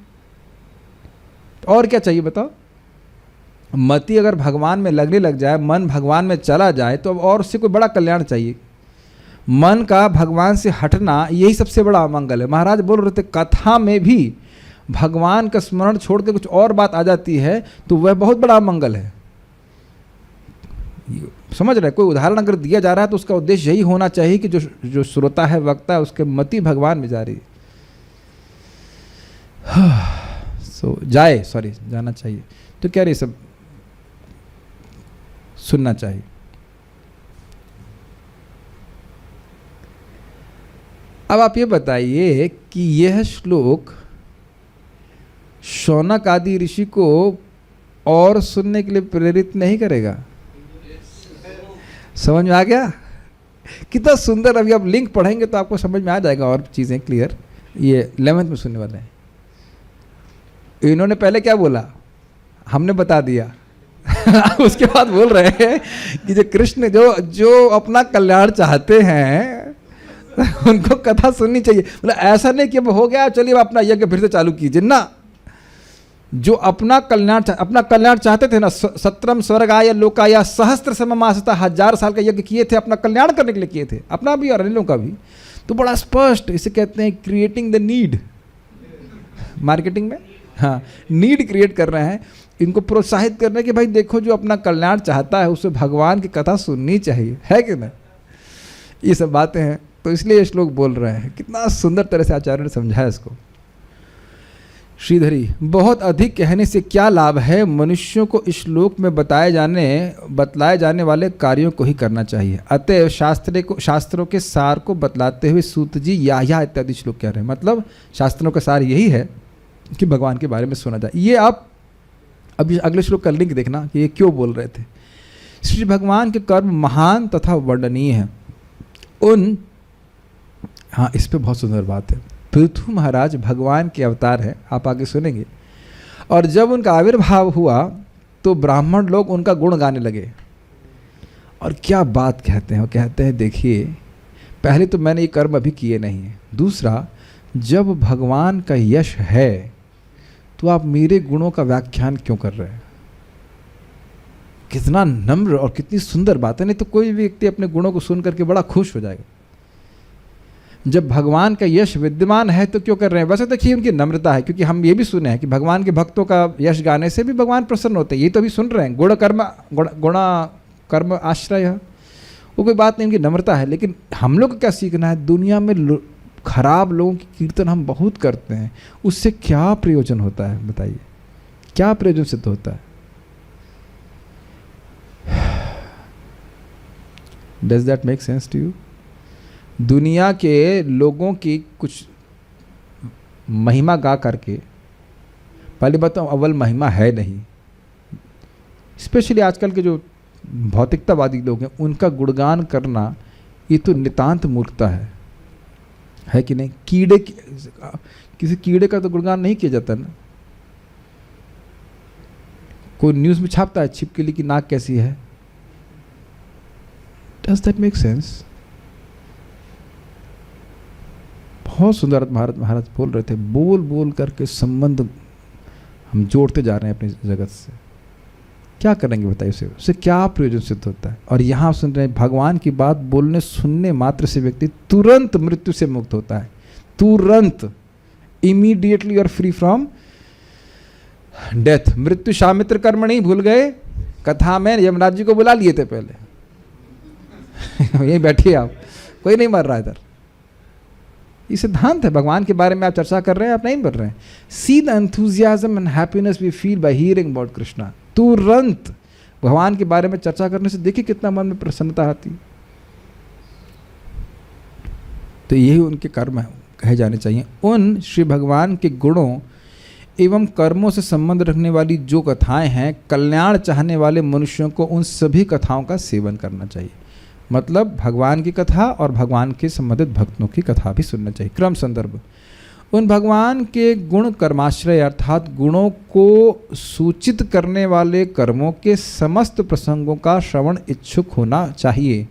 और क्या चाहिए बताओ? मति अगर भगवान में लगने लग जाए, मन भगवान में चला जाए, तो अब और उससे कोई बड़ा कल्याण चाहिए? मन का भगवान से हटना, यही सबसे बड़ा अमंगल है। महाराज बोल रहे थे कथा में भी भगवान का स्मरण छोड़ के कुछ और बात आ जाती है तो वह बहुत बड़ा अमंगल है। समझ रहे? कोई उदाहरण अगर दिया जा रहा है तो उसका उद्देश्य यही होना चाहिए कि जो श्रोता है, वक्ता है, उसके मति भगवान में जा रही है। जाना चाहिए। तो क्या रही सब सुनना चाहिए। अब आप ये बताइए कि यह श्लोक शौनक आदि ऋषि को और सुनने के लिए प्रेरित नहीं करेगा? समझ में आ गया? कितना सुंदर। अभी आप लिंक पढ़ेंगे तो आपको समझ में आ जाएगा और चीज़ें क्लियर। ये 11th में सुनने वाले हैं। इन्होंने पहले क्या बोला हमने बता दिया उसके बाद बोल रहे हैं कि जो कृष्ण जो अपना कल्याण चाहते हैं उनको कथा सुननी चाहिए। मतलब ऐसा नहीं कि अब हो गया चलिए अपना यज्ञ फिर से चालू कीजिए ना। जो अपना कल्याण चाहते थे ना, सत्रम स्वर्गाय लोकाय सहस्त्र सममासता, 1000 साल का यज्ञ किए थे, अपना कल्याण करने के लिए किए थे, अपना भी और अन्यों का भी। तो बड़ा स्पष्ट, इसे कहते हैं क्रिएटिंग द नीड। मार्केटिंग में हाँ, नीड क्रिएट कर रहे हैं, इनको प्रोत्साहित कर रहे हैं कि भाई देखो जो अपना कल्याण चाहता है उसे भगवान की कथा सुननी चाहिए, है कि ना। ये सब बातें हैं, तो इसलिए ये श्लोक बोल रहे हैं। कितना सुंदर तरह से आचार्य ने समझाया इसको। श्रीधरी, बहुत अधिक कहने से क्या लाभ है? मनुष्यों को इस श्लोक में बतलाए जाने वाले कार्यों को ही करना चाहिए। अतएव शास्त्रों के सार को बतलाते हुए सूत जी या इत्यादि श्लोक कह रहे हैं। मतलब शास्त्रों का सार यही है कि भगवान के बारे में सुना जाए। ये आप अभी अगले श्लोक का लिंक देखना कि ये क्यों बोल रहे थे। श्री भगवान के कर्म महान तथा वर्णनीय हैं। हाँ, इस पे बहुत सुंदर बात है। पृथु महाराज भगवान के अवतार हैं, आप आगे सुनेंगे। और जब उनका आविर्भाव हुआ तो ब्राह्मण लोग उनका गुण गाने लगे। और क्या बात कहते हैं, वो कहते हैं देखिए पहले तो मैंने ये कर्म अभी किए नहीं है, दूसरा जब भगवान का यश है तो आप मेरे गुणों का व्याख्यान क्यों कर रहे हैं। कितना नम्र और कितनी सुंदर बात है। नहीं तो कोई भी व्यक्ति अपने गुणों को सुन करके बड़ा खुश हो जाएगा। जब भगवान का यश विद्यमान है तो क्यों कर रहे हैं। वैसे देखिए उनकी नम्रता है, क्योंकि हम ये भी सुने हैं कि भगवान के भक्तों का यश गाने से भी भगवान प्रसन्न होते हैं। ये तो अभी सुन रहे हैं गुण कर्म आश्रय, वो कोई बात नहीं, उनकी नम्रता है। लेकिन हम लोग को क्या सीखना है, दुनिया में खराब लोगों की कीर्तन हम बहुत करते हैं, उससे क्या प्रयोजन होता है बताइए, क्या प्रयोजन सिद्ध होता है। Does that make sense to you. दुनिया के लोगों की कुछ महिमा गा करके, पहले बताओ अव्वल महिमा है नहीं, स्पेशली आजकल के जो भौतिकतावादी लोग हैं उनका गुणगान करना ये तो नितांत मूर्खता है कि नहीं। किसी कीड़े का तो गुणगान नहीं किया जाता ना। कोई न्यूज़ में छापता है छिपकली की नाक कैसी है। Does that make sense. बहुत सुंदर महाराज बोल रहे थे, बोल बोल करके संबंध हम जोड़ते जा रहे हैं अपनी जगत से। क्या करेंगे बताइए, उससे क्या प्रयोजन सिद्ध होता है। और यहाँ सुन रहे हैं भगवान की बात बोलने सुनने मात्र से व्यक्ति तुरंत मृत्यु से मुक्त होता है, तुरंत, इमीडिएटली और फ्री फ्रॉम डेथ। मृत्यु शामित्र कर्म नहीं भूल गए, कथा में यमराज जी को बुला लिए थे पहले। यहीं बैठिए आप, कोई नहीं मर रहा इधर। ये सिद्धांत है, भगवान के बारे में आप चर्चा कर रहे हैं, आप नहीं बोल रहे हैं। See the enthusiasm and happiness we feel by hearing about Krishna. तुरंत भगवान के बारे में चर्चा करने से देखिए कितना मन में प्रसन्नता आती। तो यही उनके कर्म कहे जाने चाहिए। उन श्री भगवान के गुणों एवं कर्मों से संबंध रखने वाली जो कथाएं हैं, कल्याण चाहने वाले मनुष्यों को उन सभी कथाओं का सेवन करना चाहिए। मतलब भगवान की कथा और भगवान के संबंधित भक्तों की कथा भी सुनना चाहिए। क्रम संदर्भ, उन भगवान के गुण कर्माश्रय अर्थात गुणों को सूचित करने वाले कर्मों के समस्त प्रसंगों का श्रवण इच्छुक होना चाहिए।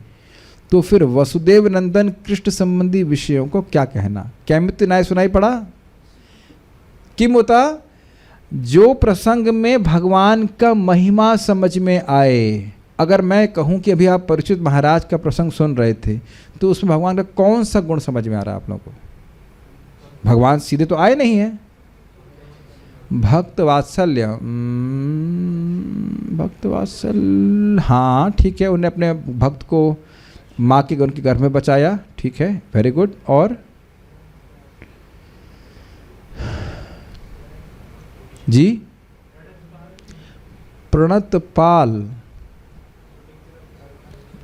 तो फिर वसुदेव नंदन कृष्ण संबंधी विषयों को क्या कहना। कैमित न्याय सुनाई पड़ा। किम होता, जो प्रसंग में भगवान का महिमा समझ में आए। अगर मैं कहूं कि अभी आप परीक्षित महाराज का प्रसंग सुन रहे थे तो उसमें भगवान का कौन सा गुण समझ में आ रहा है आप लोगों को। भगवान सीधे तो आए नहीं है। भक्त वात्सल्य, भक्त वात्सल्य, हाँ ठीक है, उन्हें अपने भक्त को माँ के उनके घर में बचाया, ठीक है, वेरी गुड। और जी प्रणतपाल,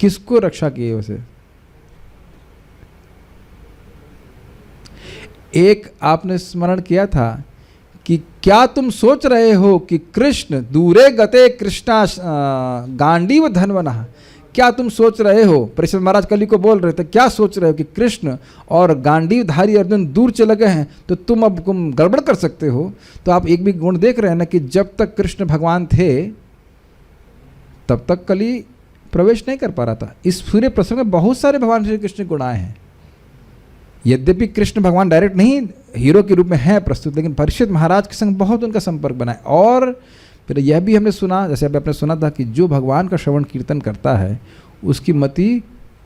किसको रक्षा की है उसे। एक आपने स्मरण किया था कि क्या तुम सोच रहे हो कि कृष्ण दूरे गते कृष्णा गांडीव धनवना। क्या तुम सोच रहे हो, परीक्षित महाराज कली को बोल रहे थे, क्या सोच रहे हो कि कृष्ण और गांडीवधारी अर्जुन दूर चले गए हैं तो तुम गड़बड़ कर सकते हो। तो आप एक भी गुण देख रहे हैं ना कि जब तक कृष्ण भगवान थे तब तक कली प्रवेश नहीं कर पा रहा था। इस पूरे प्रसंग में बहुत सारे भगवान श्री कृष्ण गुण आए हैं। यद्यपि कृष्ण भगवान डायरेक्ट नहीं हीरो के रूप में है प्रस्तुत, लेकिन परीक्षित महाराज के संग बहुत उनका संपर्क बना है। और फिर यह भी हमने सुना, जैसे अभी आपने सुना था कि जो भगवान का श्रवण कीर्तन करता है उसकी मति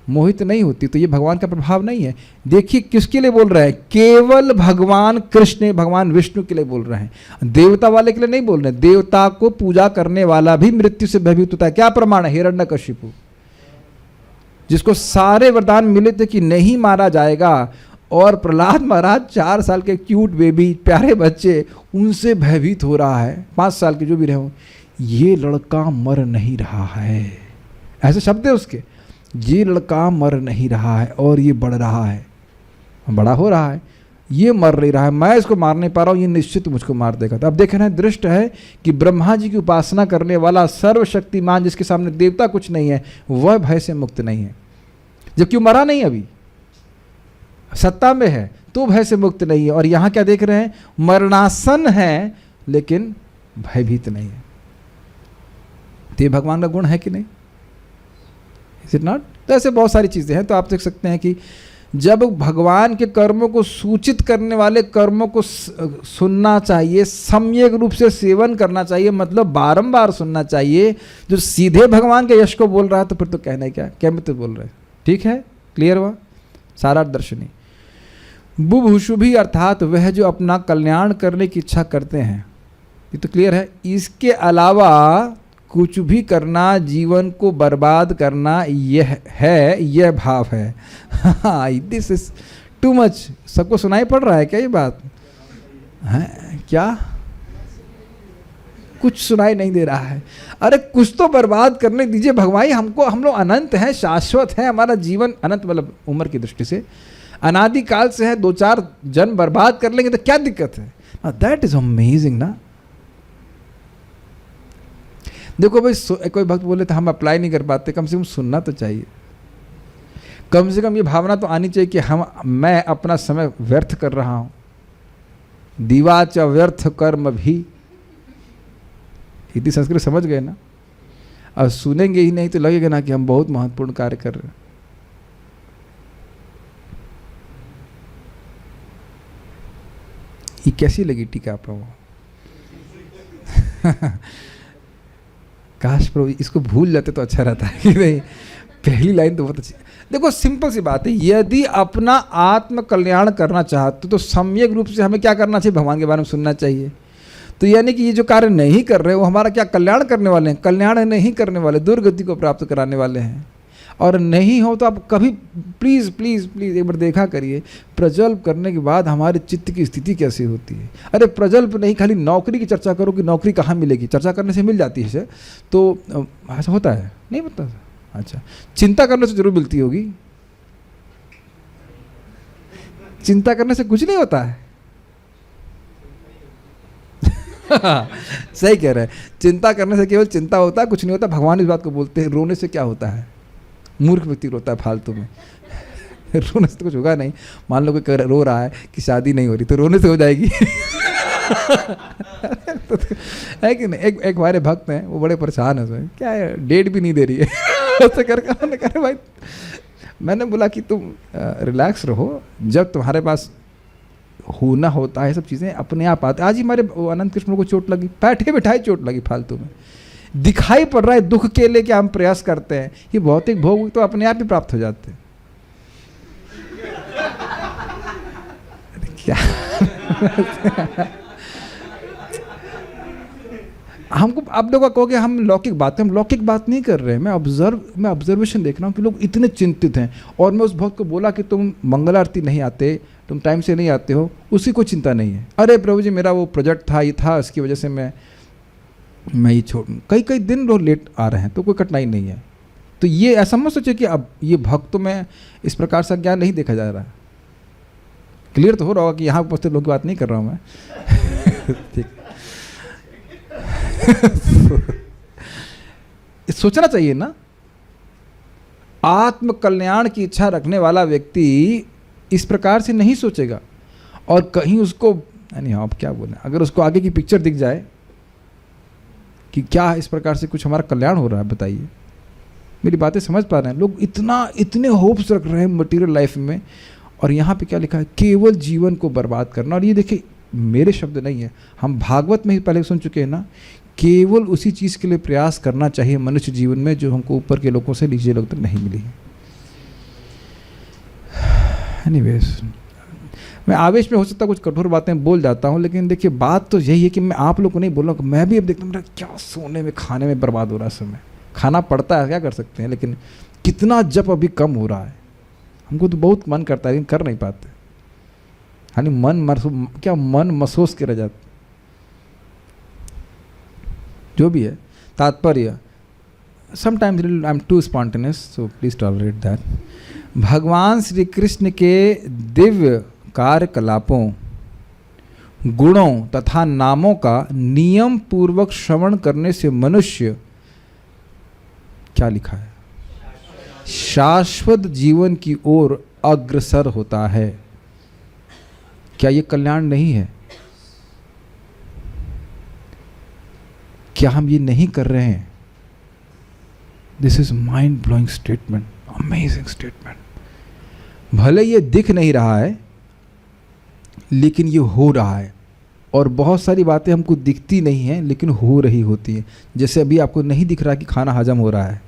मोहित नहीं होती। तो ये भगवान का प्रभाव नहीं है। देखिए किसके लिए बोल रहे हैं, केवल भगवान कृष्ण भगवान विष्णु के लिए बोल रहे हैं, देवता वाले के लिए नहीं बोल रहे। देवता को पूजा करने वाला भी मृत्यु से भयभीत होता है। क्या प्रमाण है, हिरण्यकशिपु जिसको सारे वरदान मिले थे कि नहीं मारा जाएगा, और प्रहलाद महाराज 4 साल के क्यूट बेबी प्यारे बच्चे उनसे भयभीत हो रहा है, 5 साल के जो भी रहे हो, ये लड़का मर नहीं रहा है, ऐसे शब्द है उसके, ये लड़का मर नहीं रहा है और ये बढ़ रहा है, बड़ा हो रहा है, ये मर नहीं रहा है, मैं इसको मार नहीं पा रहा हूँ, ये निश्चित मुझको मार देगा। तो अब देखना है, दृष्ट है कि ब्रह्मा जी की उपासना करने वाला सर्वशक्तिमान जिसके सामने देवता कुछ नहीं है, वह भय से मुक्त नहीं है, जबकि वो मरा नहीं, अभी सत्ता में है तो भय से मुक्त नहीं है। और यहाँ क्या देख रहे हैं, मरणासन है लेकिन भयभीत नहीं है। तो ये भगवान का गुण है कि नहीं। Is it not? तो ऐसे बहुत सारी चीज़ें हैं। तो आप देख सकते हैं कि जब भगवान के कर्मों को सूचित करने वाले कर्मों को सुनना चाहिए, सम्यक रूप से सेवन करना चाहिए, मतलब बारंबार सुनना चाहिए। जो सीधे भगवान के यश को बोल रहा है तो फिर तो कहना है क्या मित्र बोल रहे हैं। ठीक है, क्लियर हुआ? सारा दर्शनी बुभुषुभि अर्थात वह जो अपना कल्याण करने की इच्छा करते हैं, ये तो क्लियर है। इसके अलावा कुछ भी करना जीवन को बर्बाद करना यह भाव है। This is too much. सबको सुनाई पड़ रहा है क्या ये बात है? क्या कुछ सुनाई नहीं दे रहा है? अरे कुछ तो बर्बाद करने दीजिए भगवान हमको। हम लोग अनंत हैं, शाश्वत है। हमारा जीवन अनंत मतलब उम्र की दृष्टि से अनादिकाल से है। 2-4 जन्म बर्बाद कर लेंगे तो क्या दिक्कत है? दैट इज अमेजिंग ना। देखो भाई, कोई भक्त बोले तो हम अप्लाई नहीं कर पाते, कम से कम सुनना तो चाहिए। कम से कम ये भावना तो आनी चाहिए कि मैं अपना समय व्यर्थ कर रहा हूं। दीवा च व्यर्थ कर्म भी, इतनी संस्कृत समझ गए ना? और सुनेंगे ही नहीं तो लगेगा ना कि हम बहुत महत्वपूर्ण कार्य कर रहे हैं। ये कैसी लगी टीका प्रभु? काश प्रभु इसको भूल जाते तो अच्छा रहता है कि नहीं। पहली लाइन तो बहुत अच्छी। देखो सिंपल सी बात है, यदि अपना आत्म कल्याण करना चाहते तो सम्यक रूप से हमें क्या करना चाहिए? भगवान के बारे में सुनना चाहिए। तो यानी कि ये जो कार्य नहीं कर रहे वो हमारा क्या कल्याण करने वाले हैं? कल्याण नहीं करने वाले, दुर्गति को प्राप्त कराने वाले हैं। और नहीं हो तो आप कभी प्लीज़ प्लीज़ प्लीज़ एक बार देखा करिए, प्रजल्प करने के बाद हमारे चित्त की स्थिति कैसी होती है। अरे प्रजल्प नहीं, खाली नौकरी की चर्चा करो कि नौकरी कहाँ मिलेगी, चर्चा करने से मिल जाती है। तो ऐसा होता है? नहीं पता। अच्छा, चिंता करने से जरूर मिलती होगी। चिंता करने से कुछ नहीं होता है। सही कह रहे हैं, चिंता करने से केवल चिंता होता है, कुछ नहीं होता। भगवान इस बात को बोलते हैं, रोने से क्या होता है? मूर्ख व्यक्ति रोता है फालतू में। रोने से तो कुछ होगा नहीं। मान लो कोई रो रहा है कि शादी नहीं हो रही, तो रोने से हो जाएगी। है कि नहीं? एक हमारे भक्त हैं, वो बड़े परेशान है उसमें, क्या है, डेट भी नहीं दे रही है। ऐसे करके उन्होंने कहा भाई, मैंने बोला कि तुम रिलैक्स रहो, जब तुम्हारे पास होना होता है सब चीज़ें अपने आप आते। आज ही हमारे अनंत कृष्ण को चोट लगी, बैठे बैठाए चोट लगी फालतू में। दिखाई पड़ रहा है दुख के लिए कि हम प्रयास करते हैं, ये भौतिक भोग तो अपने आप ही प्राप्त हो जाते हैं। क्या हमको आप लोग कहोगे हम लौकिक बात नहीं कर रहे हैं। मैं ऑब्जर्वेशन देख रहा हूँ कि लोग इतने चिंतित हैं। और मैं उस भक्त को बोला कि तुम मंगल आरती नहीं आते, तुम टाइम से नहीं आते हो, उसी को चिंता नहीं है। अरे प्रभु जी मेरा वो प्रोजेक्ट था, ये था, इसकी वजह से मैं ये छोड़ कई दिन लोग लेट आ रहे हैं, तो कोई कठिनाई नहीं है। तो ये ऐसा मत सोचे कि अब ये भक्तों में इस प्रकार से ज्ञान नहीं देखा जा रहा है। क्लियर तो हो रहा होगा कि यहाँ उपस्थित लोगों की बात नहीं कर रहा हूँ मैं। ठीक। सोचना चाहिए ना, आत्म कल्याण की इच्छा रखने वाला व्यक्ति इस प्रकार से नहीं सोचेगा। और कहीं उसको यानी आप क्या बोलें, अगर उसको आगे की पिक्चर दिख जाए कि क्या इस प्रकार से कुछ हमारा कल्याण हो रहा है, बताइए मेरी बातें समझ पा रहे हैं? लोग इतने होप्स रख रहे हैं मटेरियल लाइफ में, और यहाँ पे क्या लिखा है? केवल जीवन को बर्बाद करना। और ये देखिए मेरे शब्द नहीं है, हम भागवत में ही पहले सुन चुके हैं ना, केवल उसी चीज़ के लिए प्रयास करना चाहिए मनुष्य जीवन में जो हमको ऊपर के लोगों से नीचे लोग तक नहीं मिली है। एनीवेज, मैं आवेश में हो सकता कुछ कठोर बातें बोल जाता हूँ, लेकिन देखिए बात तो यही है कि मैं आप लोग को नहीं बोल रहा हूँ। मैं भी अब देखता हूँ मेरा क्या सोने में खाने में बर्बाद हो रहा है समय। खाना पड़ता है, क्या कर सकते हैं, लेकिन कितना जप अभी कम हो रहा है। हमको तो बहुत मन करता है लेकिन कर नहीं पाते। यानी मन महसूस के रह जाते। जो भी है तात्पर्य, sometimes I am too spontaneous, so please tolerate that. भगवान श्री कृष्ण के दिव्य कार्यकलापों, गुणों तथा नामों का नियम पूर्वक श्रवण करने से मनुष्य, क्या लिखा है, शाश्वत जीवन की ओर अग्रसर होता है। क्या ये कल्याण नहीं है? क्या हम ये नहीं कर रहे हैं? This is mind blowing statement, amazing statement. भले ये दिख नहीं रहा है लेकिन ये हो रहा है, और बहुत सारी बातें हमको दिखती नहीं हैं लेकिन हो रही होती हैं। जैसे अभी आपको नहीं दिख रहा कि खाना हजम हो रहा है,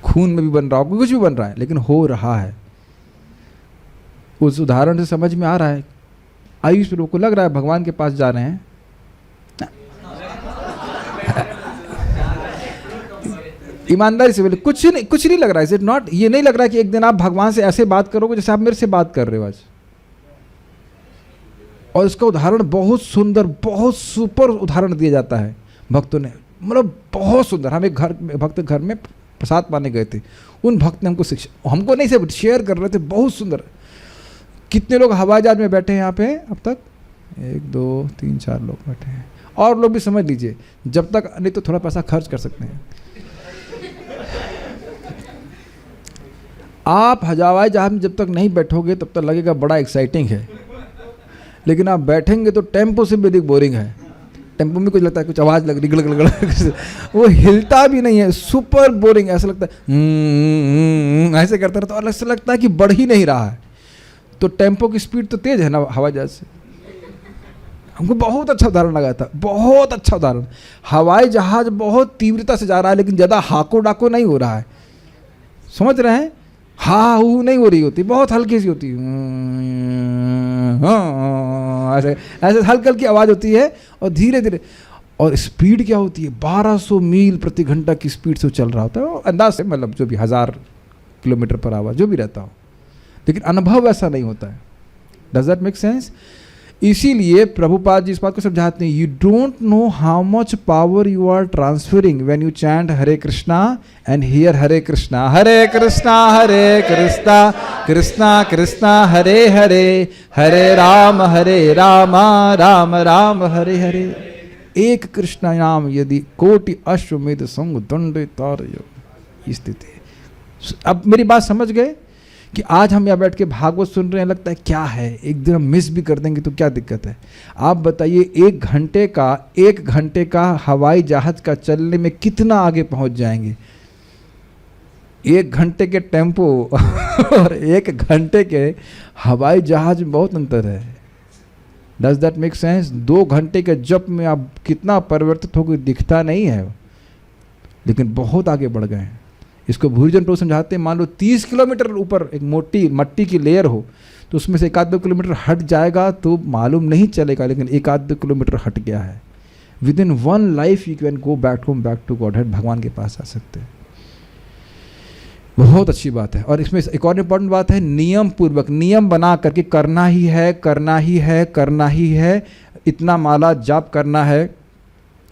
खून में भी बन रहा हो, कुछ भी बन रहा है, लेकिन हो रहा है। उस उदाहरण से समझ में आ रहा है, आयुष प्रभु को लग रहा है भगवान के पास जा रहे हैं। ईमानदारी से बोले, कुछ नहीं लग रहा है। Is it not? ये नहीं लग रहा है कि एक दिन आप भगवान से ऐसे बात करोगे जैसे आप मेरे से बात कर रहे हो आज। और इसका उदाहरण बहुत सुंदर, बहुत सुपर उदाहरण दिया जाता है भक्तों ने, मतलब बहुत सुंदर। हम एक भक्त घर में प्रसाद पाने गए थे, उन भक्त ने हमको शिक्षा, हमको नहीं से शेयर कर रहे थे, बहुत सुंदर। कितने लोग हवाई जहाज में बैठे हैं यहाँ पे अब तक? 1 2 3 4 लोग बैठे हैं, और लोग भी समझ लीजिए, जब तक नहीं तो थोड़ा पैसा खर्च कर सकते हैं। आप हवाई जहाज में जब तक नहीं बैठोगे तब तक लगेगा बड़ा एक्साइटिंग है, लेकिन आप बैठेंगे तो टेम्पो से भी अधिक बोरिंग है। टेम्पो में कुछ लगता है, कुछ आवाज़ लग रही गड़, वो हिलता भी नहीं है, सुपर बोरिंग। ऐसा लगता है ऐसे करता रहता है, और ऐसा लगता है कि बढ़ ही नहीं रहा है। तो टेम्पो की स्पीड तो तेज है ना हवाई जहाज से। हमको बहुत अच्छा उदाहरण लगा था, बहुत अच्छा उदाहरण। हवाई जहाज बहुत तीव्रता से जा रहा है लेकिन ज़्यादा हाको डाको नहीं हो रहा है, समझ रहे हैं? हाँ हू नहीं हो रही होती, बहुत हल्की सी होती है, ऐसे ऐसे हल्की हल्की आवाज़ होती है, और धीरे धीरे। और स्पीड क्या होती है? 1200 मील प्रति घंटा की स्पीड से चल रहा होता है, अंदाज से, मतलब जो भी 1000 किलोमीटर पर आवर जो भी रहता हो, लेकिन अनुभव ऐसा नहीं होता है। Does that make sense? इसीलिए प्रभुपाद जी इस बात को समझाते हैं, you don't know how much power you are transferring when you chant Hare Krishna and hear Hare Krishna, Hare Krishna Krishna Krishna Hare Hare, Hare Ram Ram Ram Hare Hare. एक कृष्ण नाम यदि कोटि अश्वमेध संग दंड तारय स्थिति। अब मेरी बात समझ गए कि आज हम यहाँ बैठ के भागवत सुन रहे हैं, लगता है क्या है, एक दिन हम मिस भी कर देंगे तो क्या दिक्कत है? आप बताइए, 1 घंटे का हवाई जहाज का चलने में कितना आगे पहुँच जाएंगे? 1 घंटे के टेम्पो और 1 घंटे के हवाई जहाज में बहुत अंतर है। Does that make sense? 2 घंटे के जप में आप कितना परिवर्तित हो गए दिखता नहीं है, लेकिन बहुत आगे बढ़ गए हैं। इसको भूरिजन प्रभु समझाते हैं, मान लो 30 किलोमीटर ऊपर एक मोटी मट्टी की लेयर हो, तो उसमें से 1-2 किलोमीटर हट जाएगा तो मालूम नहीं चलेगा, लेकिन 1-2 किलोमीटर हट गया है। Within 1 life you can go back to godhead, भगवान के पास आ सकते हैं। बहुत अच्छी बात है। और इसमें एक और इम्पॉर्टेंट बात है, नियम पूर्वक, नियम बना करके करना ही है, करना ही है, करना ही है। इतना माला जाप करना है,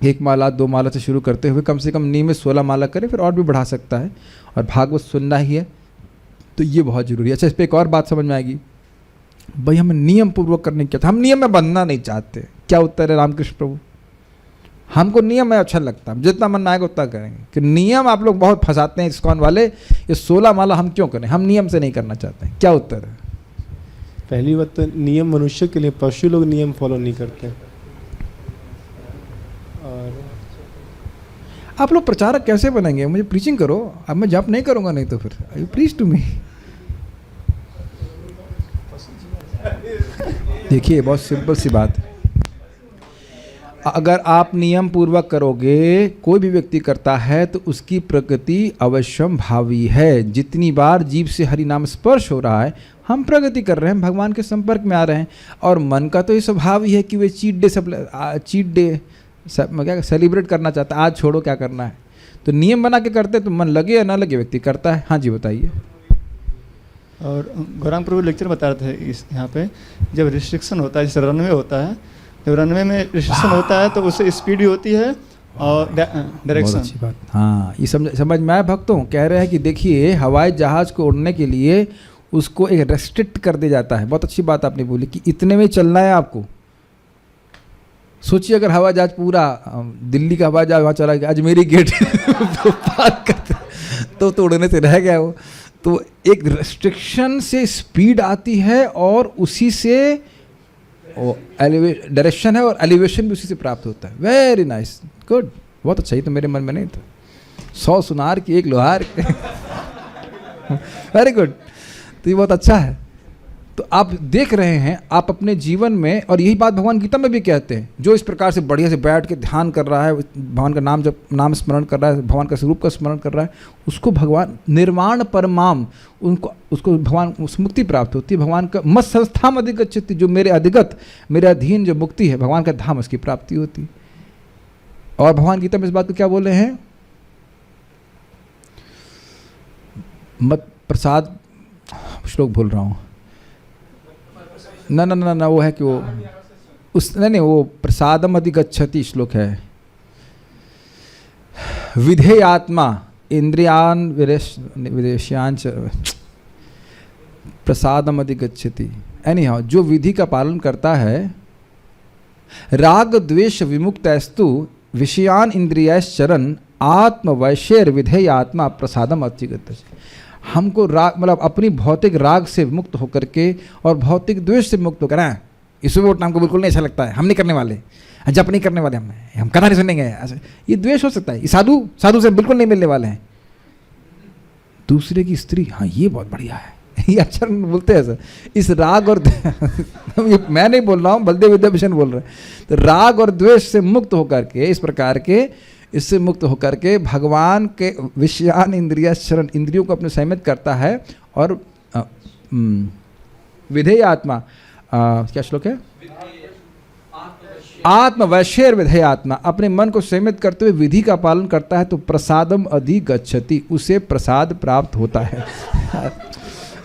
1 माला 2 माला से शुरू करते हुए कम से कम नियमित 16 माला करें, फिर और भी बढ़ा सकता है। और भागवत सुनना ही है, तो ये बहुत जरूरी है। अच्छा, इस पर एक और बात समझ में आएगी, भाई हम नियम पूर्वक करने क्या, हम नियम में बंधना नहीं चाहते। क्या उत्तर है रामकृष्ण प्रभु? हमको नियम में अच्छा लगता है, जितना मन आएगा उतना करेंगे। कि नियम आप लोग बहुत फंसाते हैं इस्कॉन वाले, ये 16 माला हम क्यों करें? हम नियम से नहीं करना चाहते हैं। क्या उत्तर है? पहली बात तो नियम मनुष्य के लिए, पशु लोग नियम फॉलो नहीं करते। और आप लोग प्रचारक कैसे बनेंगे? मुझे प्रीचिंग करो, अब मैं जप नहीं करूंगा, नहीं तो फिर यू प्रीच टू मी। देखिए, बहुत सिंपल सी बात है। अगर आप नियम पूर्वक करोगे, कोई भी व्यक्ति करता है तो उसकी प्रगति अवश्यम भावी है। जितनी बार जीव से हरि नाम स्पर्श हो रहा है, हम प्रगति कर रहे हैं, भगवान के संपर्क में आ रहे हैं। और मन का तो ये स्वभाव ही है कि वे चीट डे क्या सेलिब्रेट करना चाहता है, आज छोड़ो क्या करना है। तो नियम बना के करते तो मन लगे या ना लगे व्यक्ति करता है। हाँ जी, बताइए। और गौरांग प्रभु लेक्चर बता रहे थे इस यहाँ पे, जब रिस्ट्रिक्शन होता है, जैसे रनवे होता है, जब रनवे में रिस्ट्रिक्शन होता है तो उससे स्पीड भी होती है और डायरेक्शन। अच्छी बात। हाँ, ये समझ में आया भक्तों? कह रहे हैं कि देखिए, हवाई जहाज को उड़ने के लिए उसको एक रेस्ट्रिक्ट कर दिया जाता है। बहुत अच्छी बात आपने बोली कि इतने में चलना है आपको। सोचिए, अगर हवाई जहाज पूरा दिल्ली का हवाई जहाज वहाँ चला गया, अजमेरी गेट पार करते तो उड़ने से रह गया वो। तो एक रेस्ट्रिक्शन से स्पीड आती है और उसी से वो डायरेक्शन है और एलिवेशन भी उसी से प्राप्त होता है। वेरी नाइस, गुड, बहुत अच्छा। ये तो मेरे मन में नहीं था। 100 सुनार की एक लोहार वेरी गुड। तो ये बहुत अच्छा है। तो आप देख रहे हैं आप अपने जीवन में, और यही बात भगवान गीता में भी कहते हैं, जो इस प्रकार से बढ़िया से बैठ के ध्यान कर रहा है, भगवान का नाम स्मरण कर रहा है, भगवान का स्वरूप का स्मरण कर रहा है, उसको भगवान निर्वाण परमाम, उसको भगवान उस मुक्ति प्राप्त होती है। भगवान का मत संस्थाम अधिगच्छति, जो मेरे अधिगत, मेरे अधीन जो मुक्ति है, भगवान का धाम, उसकी प्राप्ति होती है। और भगवान गीता में इस बात को क्या बोले हैं? मत प्रसाद, श्लोक भूल रहा हूँ, ना वो है कि वो उस नहीं वो प्रसादम अधिगच्छति श्लोक है। विधेयात्मा इंद्रियान विदेश्यांच प्रसादम अधिगच्छति। एनी हाउ, जो विधि का पालन करता है, राग द्वेष विमुक्तस्तु विषयान इंद्रियश्चरन् आत्मवैशेर विधेयात्मा प्रसादम अधिगच्छति। हमको राग मतलब अपनी भौतिक राग से मुक्त होकर के और भौतिक द्वेष से मुक्त होकर, इसमें वोट हमको बिल्कुल नहीं अच्छा लगता है, हम नहीं करने वाले, जप नहीं करने वाले, हम कथा नहीं सुनेंगे, ऐसा ये द्वेष हो सकता है। ये साधु से बिल्कुल नहीं मिलने वाले हैं। दूसरे की स्त्री, हाँ ये बहुत बढ़िया है, ये अच्छा बोलते हैं सर। इस राग और ये मैं नहीं बोल रहा हूँ, बलदेव विद्याभूषण बोल रहे हैं। तो राग और द्वेष से मुक्त होकर के, इस प्रकार के इससे मुक्त होकर के भगवान के विषयान इंद्रिया शरण, इंद्रियों को अपने संयमित करता है। और विधेय आत्मा, क्या श्लोक है? आत्मवैशेर विधेय आत्मा, अपने मन को संयमित करते हुए विधि का पालन करता है तो प्रसादम अधिगच्छति, उसे प्रसाद प्राप्त होता है।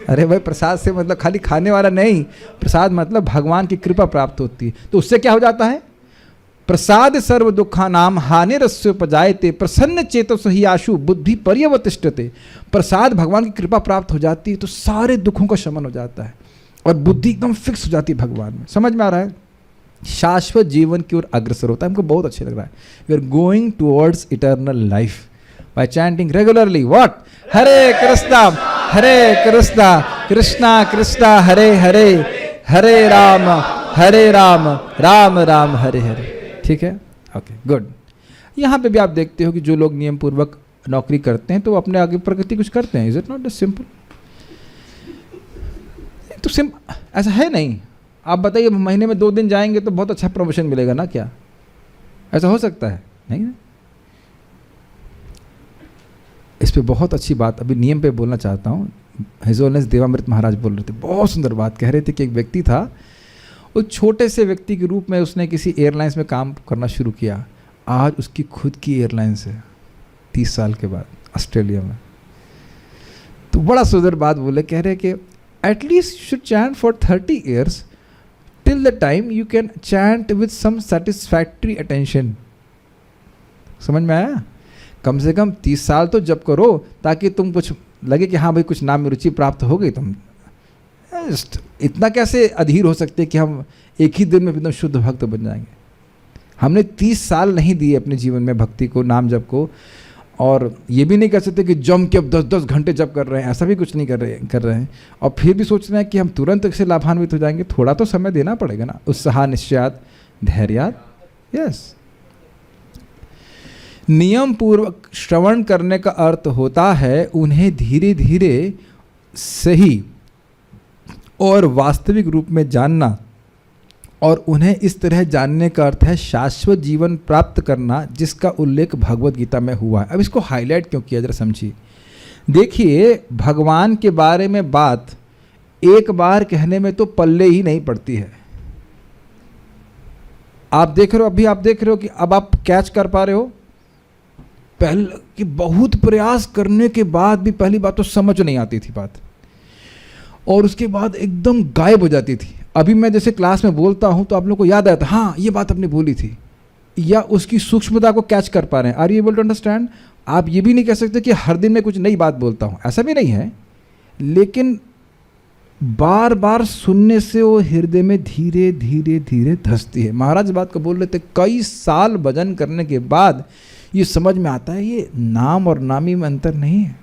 अरे भाई, प्रसाद से मतलब खाली खाने वाला नहीं, प्रसाद मतलब भगवान की कृपा प्राप्त होती है। तो उससे क्या हो जाता है? प्रसाद सर्व दुखा नाम हानिरस्योपजायते प्रसन्न चेतस ही आशु बुद्धि पर्यवतिष्ठते। प्रसाद, भगवान की कृपा प्राप्त हो जाती है तो सारे दुखों का शमन हो जाता है और बुद्धि एकदम फिक्स हो जाती है भगवान में। समझ में आ रहा है? शाश्वत जीवन की ओर अग्रसर होता है। हमको बहुत अच्छे लग रहा है। We are going towards eternal life by chanting regularly what? Hare Krishna Krishna Krishna Hare Hare, Hare Ram Ram Ram Hare Hare. ठीक है, ओके, गुड। यहाँ पे भी आप देखते हो कि जो लोग नियम पूर्वक नौकरी करते हैं तो वो अपने आगे प्रगति कुछ करते हैं। Is it not simple? तो ऐसा है नहीं। आप बताइए, महीने में 2 दिन जाएंगे तो बहुत अच्छा प्रमोशन मिलेगा ना? क्या ऐसा हो सकता है? नहीं ना। इस पे बहुत अच्छी बात अभी नियम पे बोलना चाहता हूँ। हिज ऑनरेस देवामृत महाराज बोल रहे थे, बहुत सुंदर बात कह रहे थे कि एक व्यक्ति था, उस छोटे से व्यक्ति के रूप में उसने किसी एयरलाइंस में काम करना शुरू किया। आज उसकी खुद की एयरलाइंस है 30 साल के बाद ऑस्ट्रेलिया में। तो बड़ा सुंदर बात बोले, कह रहे कि at least you should chant for 30 years till the time you can chant with some satisfactory attention. समझ में आया? कम से कम 30 साल तो जप करो ताकि तुम कुछ लगे कि हाँ भाई कुछ नाम में रुचि प्राप्त हो गई। तुम इतना कैसे अधीर हो सकते कि हम एक ही दिन में एकदम शुद्ध भक्त बन जाएंगे? हमने 30 साल नहीं दिए अपने जीवन में भक्ति को, नाम जप को। और ये भी नहीं कह सकते कि जम के अब 10-10 घंटे जप कर रहे हैं, ऐसा भी कुछ नहीं कर रहे हैं। और फिर भी सोच रहे हैं कि हम तुरंत इससे लाभान्वित हो जाएंगे। थोड़ा तो समय देना पड़ेगा ना। उत्साह निश्चयात धैर्यात। यस, नियम पूर्वक श्रवण करने का अर्थ होता है उन्हें धीरे धीरे सही और वास्तविक रूप में जानना, और उन्हें इस तरह जानने का अर्थ है शाश्वत जीवन प्राप्त करना, जिसका उल्लेख भगवत गीता में हुआ है। अब इसको हाईलाइट क्यों किया, जरा समझिए। देखिए, भगवान के बारे में बात एक बार कहने में तो पल्ले ही नहीं पड़ती है। आप देख रहे हो, अभी आप देख रहे हो कि अब आप कैच कर पा रहे हो। पहले कि बहुत प्रयास करने के बाद भी पहली बात तो समझ नहीं आती थी बात, और उसके बाद एकदम गायब हो जाती थी। अभी मैं जैसे क्लास में बोलता हूं तो आप लोगों को याद आता, हाँ ये बात आपने बोली थी, या उसकी सूक्ष्मता को कैच कर पा रहे हैं। Are you able to understand? आप ये भी नहीं कह सकते कि हर दिन मैं कुछ नई बात बोलता हूं, ऐसा भी नहीं है। लेकिन बार बार सुनने से वो हृदय में धीरे धीरे धीरे धंसती है। महाराज बात को बोल रहे थे, कई साल भजन करने के बाद ये समझ में आता है ये नाम और नामी में अंतर नहीं है।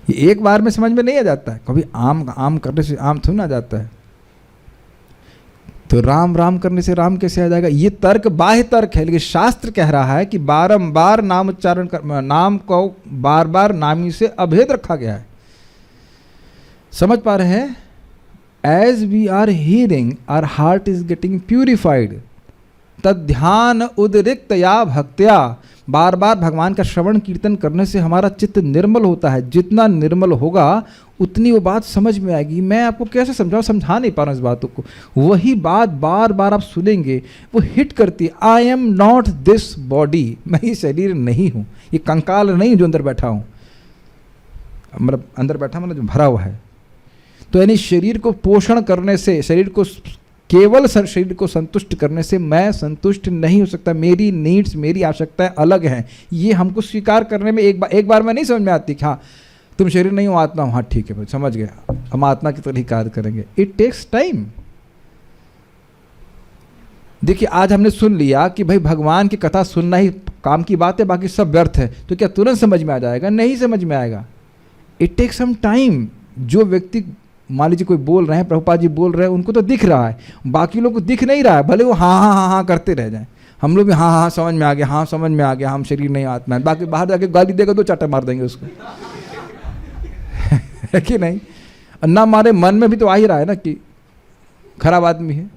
ये एक बार में समझ में नहीं आ जाता है। कभी आम करने से आम थोड़ा आ जाता है। तो राम राम करने से राम कैसे आ जाएगा? ये तर्क बाह्य तर्क है, लेकिन शास्त्र कह रहा है कि बारंबार नाम उच्चारण कर, नाम को बार बार नामी से अभेद रखा गया है। समझ पा रहे हैं? As we are hearing our heart is getting purified, तद ध्यान उदरिक्त या भक्त्या, बार बार भगवान का श्रवण कीर्तन करने से हमारा चित्त निर्मल होता है। जितना निर्मल होगा उतनी वो बात समझ में आएगी। मैं आपको कैसे समझाऊं, समझा नहीं पा रहा हूं इस बातों को। वही बात बार बार आप सुनेंगे, वो हिट करती है। I am not this body, मैं ये शरीर नहीं हूं, ये कंकाल नहीं जो अंदर बैठा हूं, मतलब अंदर बैठा मतलब जो भरा हुआ है। तो यानी शरीर को पोषण करने से, शरीर को केवल शरीर को संतुष्ट करने से मैं संतुष्ट नहीं हो सकता। मेरी नीड्स, मेरी आवश्यकताएं अलग हैं। ये हमको स्वीकार करने में एक बार में नहीं समझ में आती कि हाँ तुम शरीर नहीं हो, आत्मा हो। हाँ ठीक है, समझ गए, हम आत्मा की तरह ही कार्य करेंगे। It takes time. देखिए आज हमने सुन लिया कि भाई भगवान की कथा सुनना ही काम की बात है, बाकी सब व्यर्थ है, तो क्या तुरंत समझ में आ जाएगा? नहीं समझ में आएगा। It takes some time. जो व्यक्ति मान लीजिए कोई बोल रहे हैं, प्रभुपाद जी बोल रहे हैं, उनको तो दिख रहा है, बाकी लोग को दिख नहीं रहा है, भले वो हाँ हाँ हाँ हाँ करते रह जाएं। हम लोग भी हाँ हाँ समझ में आ गया, हाँ समझ में आ गया, हम शरीर नहीं आत्मा है। बाकी बाहर जाके गाली देगा तो चाटा मार देंगे उसको है कि नहीं? और ना हमारे मन में भी तो आ ही रहा है ना कि खराब आदमी है।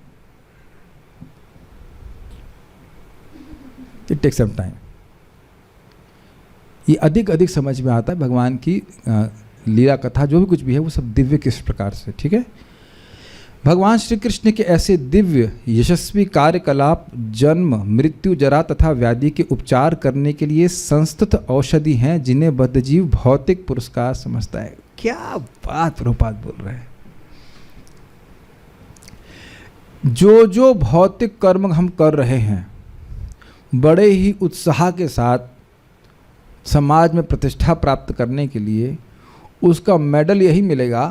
It takes some time. ये अधिक अधिक समझ में आता है भगवान की लीला कथा, जो भी कुछ भी है वो सब दिव्य किस प्रकार से, ठीक है। भगवान श्री कृष्ण के ऐसे दिव्य यशस्वी कार्यकलाप जन्म, मृत्यु, जरा तथा व्याधि के उपचार करने के लिए संस्तुत औषधि हैं, जिन्हें बद्धजीव भौतिक पुरस्कार समझता है। क्या बात प्रभुपाद बोल रहे हैं। जो जो भौतिक कर्म हम कर रहे हैं, बड़े ही उत्साह के साथ समाज में प्रतिष्ठा प्राप्त करने के लिए, उसका मेडल यही मिलेगा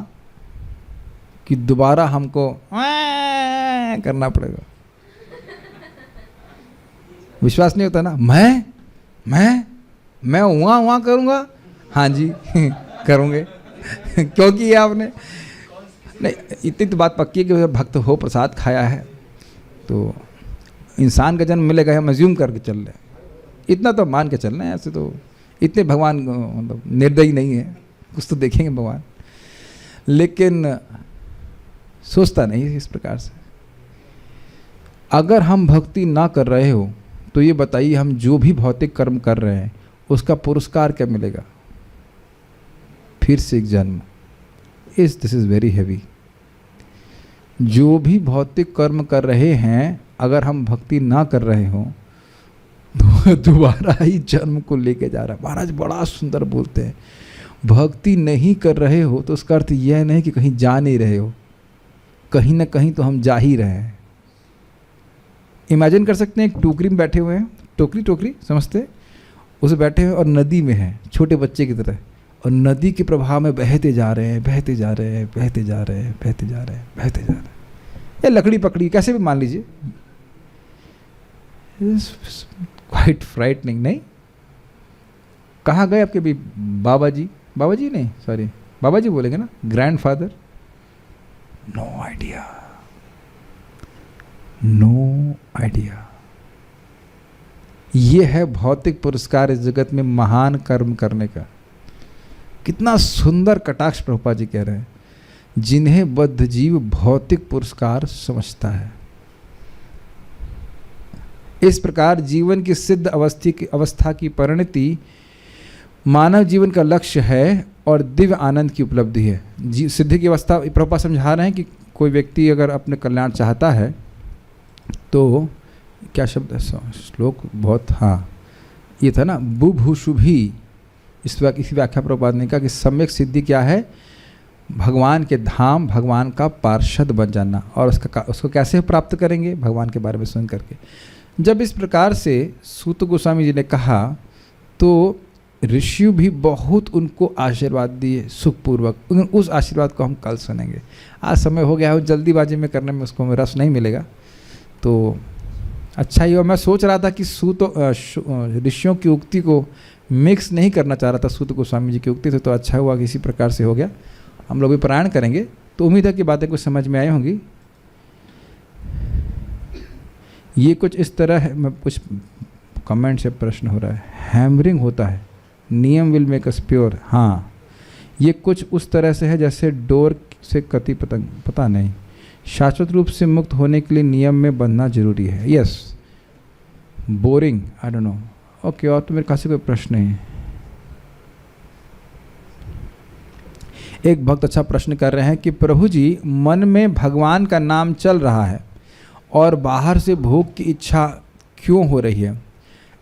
कि दोबारा हमको करना पड़ेगा। विश्वास नहीं होता ना? मैं वहाँ करूँगा, हाँ जी करूँगे क्योंकि ये आपने नहीं, इतनी तो बात पक्की है कि भक्त हो, प्रसाद खाया है तो इंसान का जन्म मिलेगा, हम अज्यूम करके चल रहे हैं। इतना तो मान के चल रहे हैं। ऐसे तो इतने भगवान मतलब निर्दयी नहीं है, कुछ तो देखेंगे भगवान, लेकिन सोचता नहीं है इस प्रकार से। अगर हम भक्ति ना कर रहे हो तो ये बताइए, हम जो भी भौतिक कर्म कर रहे हैं उसका पुरस्कार क्या मिलेगा? फिर से एक जन्म। This is very heavy. जो भी भौतिक कर्म कर रहे हैं, अगर हम भक्ति ना कर रहे हो तो दोबारा ही जन्म को लेके जा रहा है। महाराज बड़ा सुंदर बोलते हैं, भक्ति नहीं कर रहे हो तो उसका अर्थ यह नहीं कि कहीं जा नहीं रहे हो, कहीं ना कहीं तो हम जा ही रहे हैं। इमेजिन कर सकते हैं, एक टोकरी में बैठे हुए हैं, टोकरी समझते, उसे बैठे हुए और नदी में हैं, छोटे बच्चे की तरह, और नदी के प्रवाह में बहते जा रहे हैं, बहते जा रहे हैं, बहते जा रहे हैं, बहते जा रहे हैं, बहते जा रहे हैं। या लकड़ी पकड़ी, कैसे भी मान लीजिए, क्वाइट फ्राइटनिंग। नहीं, कहाँ गए आपके भी बाबा जी नहीं, सॉरी बाबा जी बोलेंगे ना, grandfather, no idea, no idea. ये है भौतिक पुरस्कार इस जगत में महान कर्म करने का। कितना सुंदर कटाक्ष प्रभुपाद जी कह रहे हैं, जिन्हें बद्ध जीव भौतिक पुरस्कार समझता है। इस प्रकार जीवन की सिद्ध अवस्था की परिणति मानव जीवन का लक्ष्य है और दिव्य आनंद की उपलब्धि है। सिद्धि की अवस्था प्रभुपाद समझा रहे हैं कि कोई व्यक्ति अगर अपने कल्याण चाहता है तो क्या शब्द है, श्लोक बहुत, हाँ ये था ना, बुभुषुभि। इसी व्याख्या प्रभुपाद ने कहा कि सम्यक सिद्धि क्या है? भगवान के धाम, भगवान का पार्षद बन जाना। और उसको कैसे प्राप्त करेंगे? भगवान के बारे में सुन करके। जब इस प्रकार से सूत गोस्वामी जी ने कहा तो ऋषि भी बहुत उनको आशीर्वाद दिए सुखपूर्वक। उस आशीर्वाद को हम कल सुनेंगे। आज समय हो गया है, जल्दीबाजी में करने में उसको रस नहीं मिलेगा, तो अच्छा ही। और मैं सोच रहा था कि ऋषियों की उक्ति को मिक्स नहीं करना चाह रहा था सूत गोस्वामी जी की उक्ति से, तो अच्छा हुआ कि इसी प्रकार से हो गया। हम लोग भी पारायण करेंगे, तो उम्मीद है कि बातें कुछ समझ में आई होंगी। ये कुछ इस तरह है, मैं कुछ कमेंट से प्रश्न हो रहा है, हैमरिंग होता है, नियम विल मेक अस प्योर। हाँ, ये कुछ उस तरह से है जैसे डोर से कति पतंग, पता नहीं। शाश्वत रूप से मुक्त होने के लिए नियम में बंधना जरूरी है। Yes, boring, I don't know. Okay, और तो मेरे खास कोई प्रश्न नहीं है। एक भक्त अच्छा प्रश्न कर रहे हैं कि प्रभु जी, मन में भगवान का नाम चल रहा है और बाहर से भोग की इच्छा क्यों हो रही है?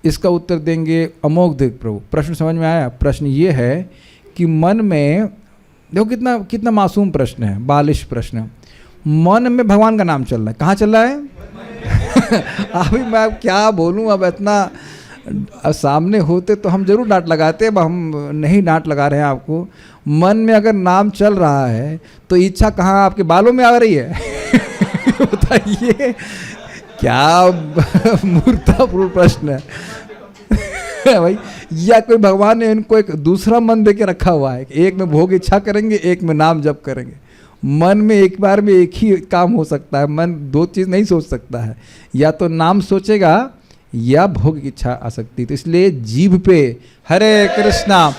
इसका उत्तर देंगे अमोघ देव प्रभु। प्रश्न समझ में आया? प्रश्न ये है कि मन में, देखो कितना कितना मासूम प्रश्न है, बालिश प्रश्न है। मन में भगवान का नाम चल रहा है, कहाँ चल रहा है? अभी मैं अब क्या बोलूँ, अब इतना सामने होते तो हम जरूर डांट लगाते, अब हम नहीं डांट लगा रहे हैं आपको। मन में अगर नाम चल रहा है तो इच्छा कहाँ, आपके बालों में आ रही है? बताइए, क्या मूर्खतापूर्ण प्रश्न है भाई। या कोई भगवान ने इनको एक दूसरा मन दे के रखा हुआ है, एक में भोग इच्छा करेंगे, एक में नाम जप करेंगे। मन में एक बार में एक ही काम हो सकता है, मन दो चीज़ नहीं सोच सकता है, या तो नाम सोचेगा या भोग की इच्छा आ सकती। तो इसलिए जीभ पे हरे कृष्णा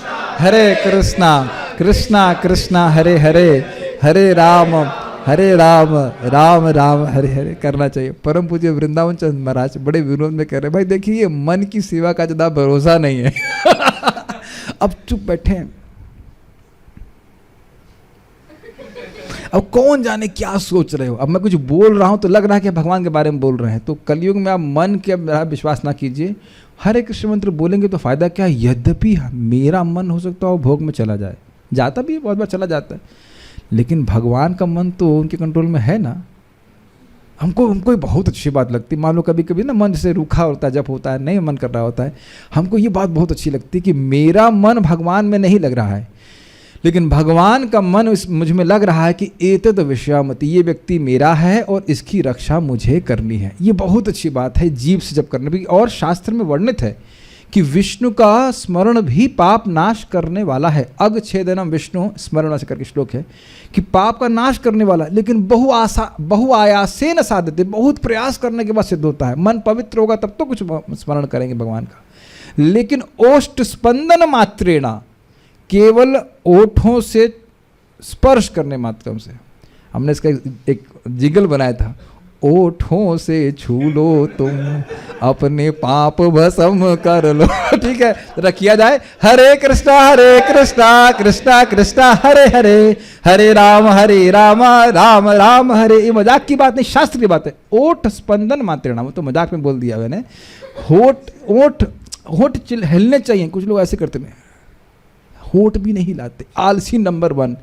कृष्णा कृष्णा हरे हरे, हरे राम राम राम हरे हरे करना चाहिए। परम पूज्य वृंदावन चंद महाराज बड़े विरोध में कह रहे, भाई देखिए ये मन की सेवा का ज़्यादा भरोसा नहीं है। अब चुप बैठे हैं, अब कौन जाने क्या सोच रहे हो। अब मैं कुछ बोल रहा हूं तो लग रहा है कि भगवान के बारे में बोल रहे हैं। तो कलयुग में आप मन के विश्वास ना कीजिए। हरे कृष्ण मंत्र बोलेंगे तो फायदा क्या है? यद्यपि मेरा मन हो सकता है भोग में चला जाए, जाता भी है, बहुत बार चला जाता है, लेकिन भगवान का मन तो उनके कंट्रोल में है ना। हमको बहुत अच्छी बात लगती है। मान लो कभी कभी ना मन जैसे रूखा होता है, जब होता है नहीं मन कर रहा होता है, हमको ये बात बहुत अच्छी लगती है कि मेरा मन भगवान में नहीं लग रहा है, लेकिन भगवान का मन मुझ में लग रहा है कि एतद विश्वामति, ये व्यक्ति मेरा है और इसकी रक्षा मुझे करनी है। ये बहुत अच्छी बात है जीव से जब करने भी। और शास्त्र में वर्णित है कि विष्णु का स्मरण भी पाप नाश करने वाला है। अगच्छेदनम विष्णु स्मरण से करके श्लोक है कि पाप का नाश करने वाला, लेकिन बहुआयासेन साध्यते, बहुत प्रयास करने के बाद सिद्ध होता है। मन पवित्र होगा तब तो कुछ स्मरण करेंगे भगवान का, लेकिन ओष्ठ स्पंदन मात्रेणा, केवल ओठों से स्पर्श करने मात्रम से। हमने इसका एक जिगल बनाया था, ओठों से छू लो तुम अपने पाप भस्म कर लो। ठीक है, रखिया जाए। हरे कृष्णा कृष्णा कृष्णा हरे हरे, हरे राम राम राम हरे। ये मजाक की बात नहीं, शास्त्र की बात है। ओठ स्पंदन मात्रेणा, वो तो मजाक में बोल दिया मैंने। होठ हिलने चाहिए। कुछ लोग ऐसे करते हैं, होठ भी नहीं लाते, आलसी नंबर 1।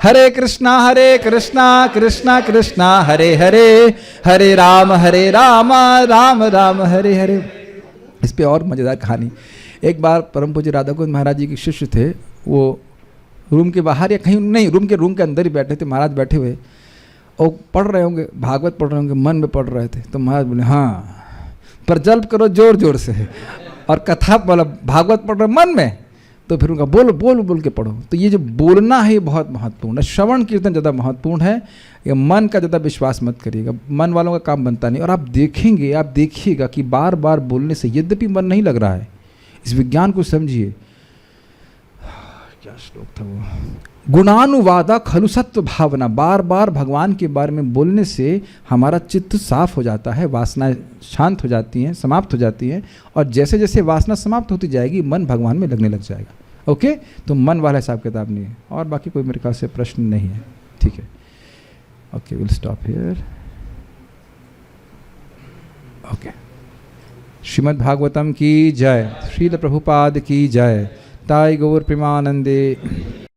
हरे कृष्णा कृष्णा कृष्णा हरे हरे, हरे राम राम राम हरे हरे। इस पे और मज़ेदार कहानी। एक बार परम पूज्य राधा कुंज महाराज जी के शिष्य थे, वो रूम के बाहर या कहीं नहीं, रूम के अंदर ही बैठे थे। महाराज बैठे हुए और पढ़ रहे होंगे, भागवत पढ़ रहे होंगे, मन में पढ़ रहे थे। तो महाराज बोले, हाँ पर जल्प करो जोर जोर से, और कथा मतलब भागवत पढ़ रहे मन में, तो फिर उनका बोल के पढ़ो। तो ये जो बोलना है ये बहुत महत्वपूर्ण है। श्रवण कीर्तन ज़्यादा महत्वपूर्ण है, ये मन का ज़्यादा विश्वास मत करिएगा, मन वालों का काम बनता नहीं। और आप देखिएगा कि बार बार बोलने से यद्यपि मन नहीं लग रहा है, इस विज्ञान को समझिए। क्या श्लोक था वो, गुणानुवादा खलु सत्व भावना। बार बार भगवान के बारे में बोलने से हमारा चित्त साफ हो जाता है, वासनाएं शांत हो जाती हैं, समाप्त हो जाती हैं, और जैसे जैसे वासना समाप्त होती जाएगी मन भगवान में लगने लग जाएगा। ओके, तो मन वाला हिसाब किताब नहीं है। और बाकी कोई मेरे ख्याल से प्रश्न नहीं है। ठीक है, okay, will stop here. Okay, Shrimad Bhagavatam की जय, श्रील प्रभुपाद की जय, ताई गौर प्रेमानंदे।